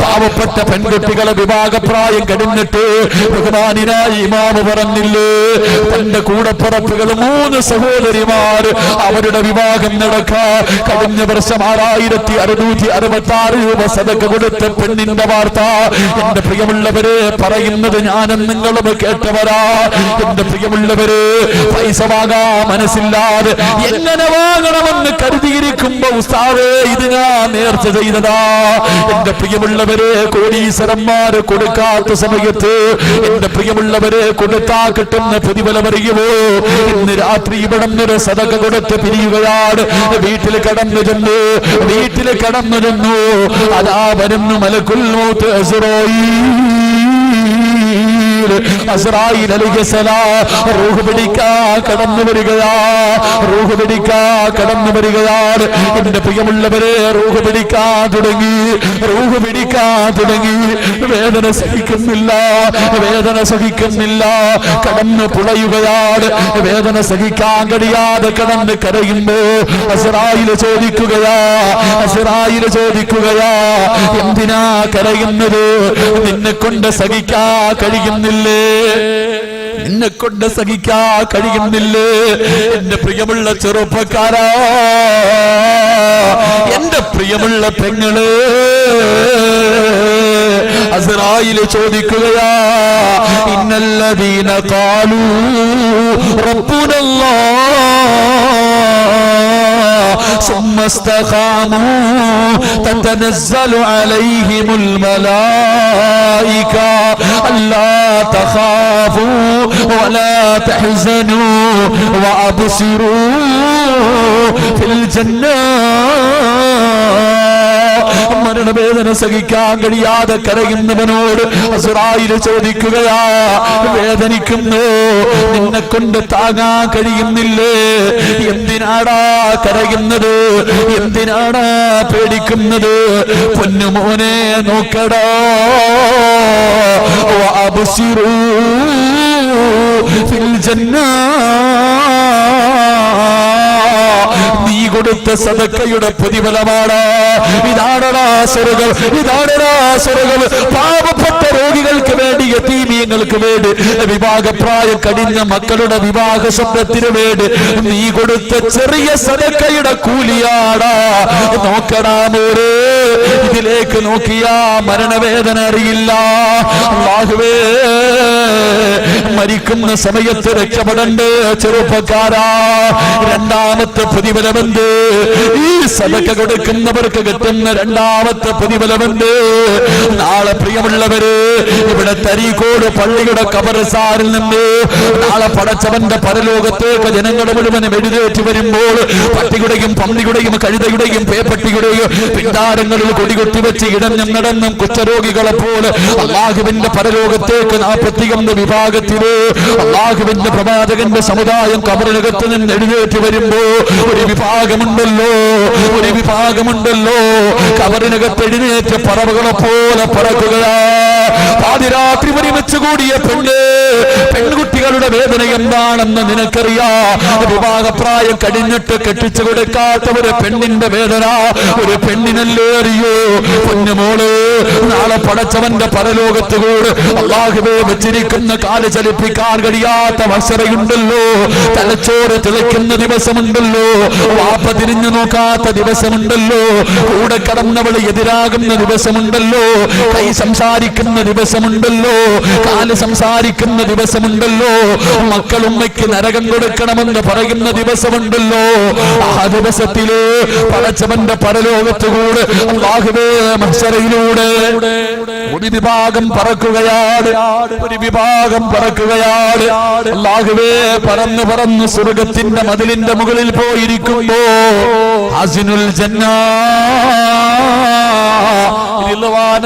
പാവപ്പെട്ട പെൺകുട്ടികളെ വിവാഹപ്രായം കഴിഞ്ഞിട്ട് ബഹുമാനായ ഇമാമ് പറഞ്ഞില്ലേ, തന്റെ കൂടപ്പറപ്പുകൾ 3 സഹോദരിമാർ അവരുടെ വിവാഹം നടക്കാൻ കഴിഞ്ഞ വർഷം 6666 രൂപ സദഖ കൊടുത്ത പെണ്ണിന്റെ വാർത്ത. എന്റെ പ്രിയമുള്ളവരെ, പറയുന്നത് ഞാനും നിങ്ങളും കേട്ടവരാ. എന്റെ പ്രിയമുള്ളവരെ, പൈസ വാങ്ങാൻ മനസ്സില്ലാതെ എങ്ങനെ വാങ്ങണമെന്ന് കരുതിയിരിക്കുമ്പോ ഉസ്താദേ, ഇത് ഞാൻ നേർച്ച ചെയ്തതാ. എന്റെ പ്രിയമുള്ളവരെ, കോടീശ്വരന്മാര് കൊടുക്കാത്ത സമയത്ത് എന്റെ പ്രിയമുള്ളവരെ കൊടുത്താ കിട്ടുന്ന പ്രതിഫലം അറിയുമോ? ഇന്ന് രാത്രി ഇവിടെ ഒരു സദഖ കൊടുത്ത് പിരിയുകയാണ്. വീട്ടിൽ കടന്നു ചെന്നു, വീട്ടിൽ കടന്നു ചെന്നു. അതാ വരുന്നു മലക്കുൽ മൗത്ത് അസ്റായീൽ അലൈഹിസ്സലാം. റൂഹ് പിടിക്കാൻ കടന്നു വരികയാ, റൂഹ് പിടിക്കാൻ കടന്നു വരികയാണ്. എന്റെ പ്രിയമുള്ളവരെ, റൂഹ് പിടിക്കാൻ തുടങ്ങി, റൂഹ് പിടിക്കാൻ തുടങ്ങി. വേദന സഹിക്കുന്നില്ല, വേദന സഹിക്കുന്നില്ല. കടന്നു പുളയുകയാണ്. വേദന സഹിക്കാൻ കഴിയാതെ കടന്ന് കരയുമ്പോ അസ്റായീൽ ചോദിക്കുകയാ, അസ്റായീൽ ചോദിക്കുകയാ, എന്തിനാ കരയുന്നത്? നിന്നെ കൊണ്ട് സഹിക്കാൻ കഴിയുന്നില്ല, നിന്നെ കൊണ്ട് സഹിക്കാൻ കഴിയുന്നില്ലേ? എന്റെ പ്രിയമുള്ള ചെറുപ്പക്കാരാ, എന്റെ പ്രിയമുള്ള പെങ്ങള്, അസ്റായീൽ ചോദിക്കുകയാ, ഇന്നല്ലദീന ഖാലൂ റബ്ബുനല്ലാഹ് ثم استقاموا تتنزل عليهم الملائكة ألا تخافوا ولا تحزنوا وأبصروا في الجنة. മരണവേദന സഹിക്കാൻ കഴിയാതെ കരയുന്നവനോട് അസ്റായീൽ ചോദിക്കുകയാ, വേദനിക്കുന്നു, നിന്നെ കൊണ്ട് താങ്ങാൻ കഴിയുന്നില്ലേ? എന്തിനാടാ കരയുന്നത്? എന്തിനാടാ പേടിക്കുന്നത്? പൊന്നുമോനെ നോക്കടാ. വഅബ്സിറൂ ഫിൽ ജന്ന. നീ കൊടുത്ത സദഖയുടെ പ്രതിഫലമാണ്. ഇതാണടാ സ്വർഗ്ഗം, ഇതാണടാ സ്വർഗ്ഗം. പാവപ്പെട്ട രോഗികൾക്ക് വേണ്ടി, യതീമീങ്ങൾക്ക് വേണ്ടി, വിവാഹപ്രായം കഴിഞ്ഞ മക്കളുടെ വിവാഹ സ്വപ്നത്തിന് വേണ്ടി നീ കൊടുത്ത ചെറിയ സദഖയുടെ കൂലിയാടാ. നോക്കടാ മോരെ, ഇത് മുഖത്തിലേക്ക് നോക്കിയാ മരണവേദന അറിയില്ല. അല്ലാഹുവേ, മരിക്കുന്ന സമയത്ത് രക്ഷപ്പെടണ്ടേ ചെറുപ്പക്കാരാ. രണ്ടാമത്തെ പ്രതിഫലമെന്ത്? ഈ സദഖ കൊടുക്കുന്നവർക്ക് കിട്ടുന്ന രണ്ടാമത്തെ പ്രതിഫലമെന്ത്? നാളെ പ്രിയമുള്ളവര്, ഇവിടെ തരീക്കോട് പള്ളിയുടെ ഖബർസ്ഥാനിൽ നിന്ന് നാളെ പടച്ചവന്റെ പരലോകത്തേക്ക് ജനങ്ങളുടെ മുഴുവനും എഴുന്നേറ്റ് വരുമ്പോൾ പട്ടിയുടെയും പന്നിയുടെയും കഴുതയുടെയും പേപ്പട്ടിയുടെയും പിണ്ടാരങ്ങളിൽ കൊടികൊട്ടി വെച്ച് ഇടഞ്ഞും നടന്നും കുഷ്ഠരോഗികളെ പോലെ അല്ലാഹുവിന്റെ പരലോകത്തേക്ക് 41 വിഭാഗത്തില് അല്ലാഹുവിന്റെ പ്രവാചകന്റെ സമുദായം ഖബറിനകത്ത് നിന്ന് എഴുന്നേറ്റ് വരുമ്പോ ഒരു വിഭാഗമുണ്ടല്ലോ ഖബറിനകത്ത് എഴുന്നേറ്റ് പറവകളെ പോലെ പറക്കുകയാ. പാതിരാത്രി ഒരുമിച്ച് കൂടിയ പെൺകുട്ടികളുടെ വേദന എന്താണെന്ന് നിനക്കറിയാ. വിവാഹപ്രായം കഴിഞ്ഞിട്ട് കെട്ടിച്ചു കൊടുക്കാത്ത ഒരു പെണ്ണിന്റെ വേദന ഒരു പെണ്ണിനല്ലേ അറിയോ? പൊന്നുമോള്, നാളെ പടച്ചവന്റെ പരലോകത്ത് കൂടെ അല്ലാഹുവേ വെച്ചിരിക്കുന്ന കാല് ചലിപ്പിക്കാൻ കഴിയാത്ത വസറയുണ്ടല്ലോ, തലച്ചോറ് തിളയ്ക്കുന്ന ദിവസമുണ്ടല്ലോ, വാപ്പ തിരിഞ്ഞു നോക്കാത്ത ദിവസമുണ്ടല്ലോ, കൂടെ കടന്നവള് എതിരാകുന്ന ദിവസമുണ്ടല്ലോ, കൈ സംസാരിക്കുന്ന ദിവസമുണ്ടല്ലോ, കാല് സംസാരിക്കുന്ന ദിവസമുണ്ടല്ലോ, മക്കൾ ഉമ്മയ്ക്ക് നരകം കൊടുക്കണമെന്ന് പറയുന്ന ദിവസമുണ്ടല്ലോ. ആ ദിവസത്തില് പടച്ചവന്റെ പരലോകത്തുകൂടെ അല്ലാഹുവേ മഹ്ശറയിലൂടെ ഒരു വിഭാഗം പറക്കുകയാണ്. അല്ലാഹുവേ, പറന്ന് സ്വർഗത്തിന്റെ മതിലിന്റെ മുകളിൽ പോയിരിക്കുമ്പോ ഹസിനുൽ ജന്ന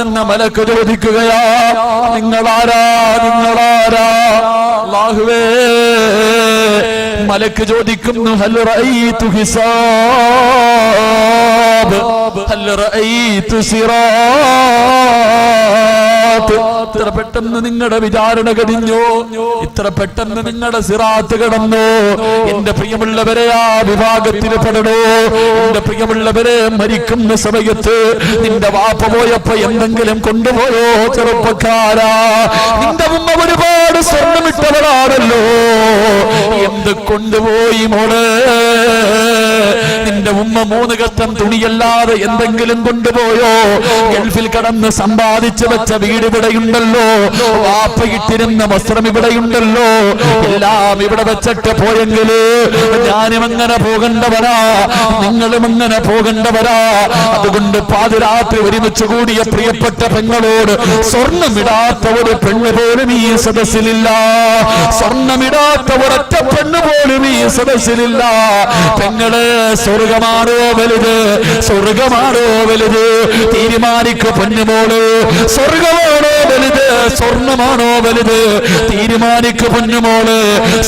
എന്ന മലക്ക് ചോദിക്കുകയാ, നിങ്ങളാരാ? അല്ലാഹുവേ, മലക്ക് ചോദിക്കുന്നു, ഹൽ റഅയ്തു ഹിസാബ്, ഹൽ റഅയ്തു സിറാത്ത്. ഇത്ര പെട്ടെന്ന് നിങ്ങളുടെ വിചാരണ കഴിഞ്ഞോ? ഇത്ര പെട്ടെന്ന് നിങ്ങളുടെ സിറാത്ത് കടന്നോ? എന്റെ പ്രിയമുള്ളവരെ, ആ വിഭാഗത്തിൽ പെടണോ? എന്റെ പ്രിയമുള്ളവരെ, മരിക്കുന്ന സമയത്ത് നിന്റെ വാപ്പ പോയപ്പോ എന്തെങ്കിലും കൊണ്ടുപോയോ ചെറുപ്പക്കാരാ? നിന്റെ ഉമ്മ ഒരുപാട് സ്വർണ്ണമിട്ടവരാണല്ലോ, എന്ത് കൊണ്ടുപോയി മോളെ? നിന്റെ ഉമ്മ 3 കെട്ടം തുണിയല്ലാതെ എന്തെങ്കിലും കൊണ്ടുപോയോ? ഗൾഫിൽ കടന്ന് സമ്പാദിച്ചു വെച്ച വീട് ഇവിടെയുണ്ടല്ലോ, വാപ്പ ഇട്ടിരുന്ന വസ്ത്രം ഇവിടെയുണ്ടല്ലോ, എല്ലാം ഇവിടെ വെച്ചിട്ട് പോയെങ്കില് ഞാനും അങ്ങനെ പോകേണ്ടവരാ, നിങ്ങളും അങ്ങനെ പോകേണ്ടവരാ. അതുകൊണ്ട് പാതിരാത്രി ഒരുമിച്ച് കൂടിയ പ്രിയപ്പെട്ട പെങ്ങളോട്, സ്വർണ്ണമിടാത്ത ഒരു പെണ്ണ് പോലും ഈ സദസ്സിലില്ല, സ്വർണ്ണമിടാത്ത ഒരൊറ്റ പെണ്ണ് പോലും ഈ സദസ്സിലില്ല. പെങ്ങളെ, സ്വർഗമാണോ വലുത്? തീരുമാനിക്കു പൊന്നുമോള്. സ്വർഗമാണോ വലുത്? സ്വർണ്ണമാണോ വലുത്? തീരുമാനിക്കു പൊന്നുമോള്.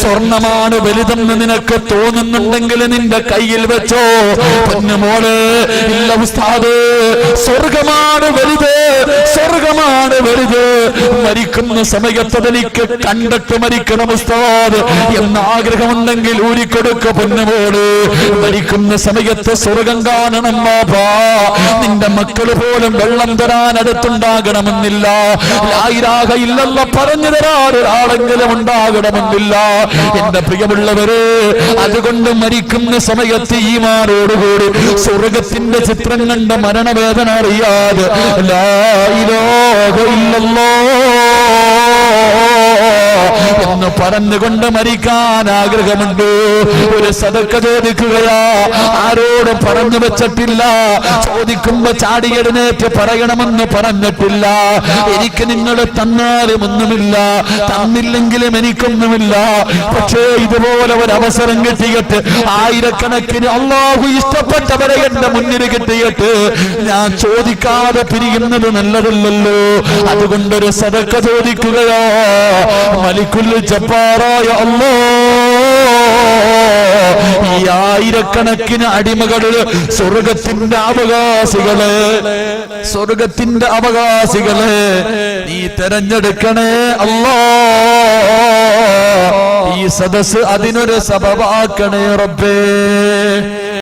സ്വർണ്ണമാണ് വലുതെന്ന് നിനക്ക് തോന്നുന്നുണ്ടെങ്കിൽ നിന്റെ കയ്യിൽ വെച്ചോ പൊന്നുമോള്. ഇല്ല ഉസ്താദ്, സ്വർഗമാണ് വലുത്. മരിക്കുന്ന സമയത്ത് എനിക്ക് കണ്ടിട്ട് മരിക്കണം ഉസ്താദ് എന്ന ആഗ്രഹമുണ്ടെങ്കിൽ ഊരിക്കൊടുക്ക പൊന്നുമോള്. മരിക്കുന്ന സമയത്ത് സ്വർഗം കാണണം ബാബാ. നിന്റെ മക്കള് പോലും വെള്ളം തരാൻ അടുത്തുണ്ടാകണമെന്നില്ല, ലാ ഇലാഹ ഇല്ലല്ലാഹ് പറഞ്ഞു തരാൻ ഒരാളെങ്കിലും ഉണ്ടാകണമെന്നില്ല. എന്റെ പ്രിയമുള്ളവരെ, അതുകൊണ്ട് മരിക്കുന്ന സമയത്ത് ഈമാനോടുകൂടി സ്വർഗത്തിന്റെ ചിത്രം കണ്ട മരണവേദന അറിയാതെ ലാ ഇലാഹ ഇല്ലല്ലാഹ് എന്ന് പറഞ്ഞുകൊണ്ട് മരിക്കാൻ ആഗ്രഹമുണ്ട്. ഒരു സദഖ ചോദിക്കുകയാ, ആരോടും പറഞ്ഞു വെച്ചിട്ടില്ല. ചോദിക്കുമ്പോ ചാടിയെഴുന്നേറ്റ് പറയണമെന്ന് പറഞ്ഞിട്ടില്ല. എനിക്ക് നിങ്ങൾ തന്നാലും ഒന്നുമില്ല, തന്നില്ലെങ്കിലും എനിക്കൊന്നുമില്ല. പക്ഷേ ഇതുപോലെ ഒരു അവസരം കിട്ടിയിട്ട്, ആയിരക്കണക്കിന് അല്ലാഹു ഇഷ്ടപ്പെട്ടവരെ എന്റെ മുന്നിൽ കിട്ടിയിട്ട് ഞാൻ ചോദിക്കാതെ പിരിയുന്നത് നല്ലതല്ലല്ലോ. അതുകൊണ്ടൊരു സദഖ ചോദിക്കുകയോ. മലിക്കുൽ ജബ്ബാറായ അല്ലാഹ്, ഈ ആയിരക്കണക്കിന് അടിമകളിൽ സ്വർഗത്തിന്റെ അവകാശികളെ നീ തെരഞ്ഞെടുക്കണേ അല്ലാഹ്. ഈ സദസ് അതിനൊരു സബബാക്കണേ റബ്ബേ.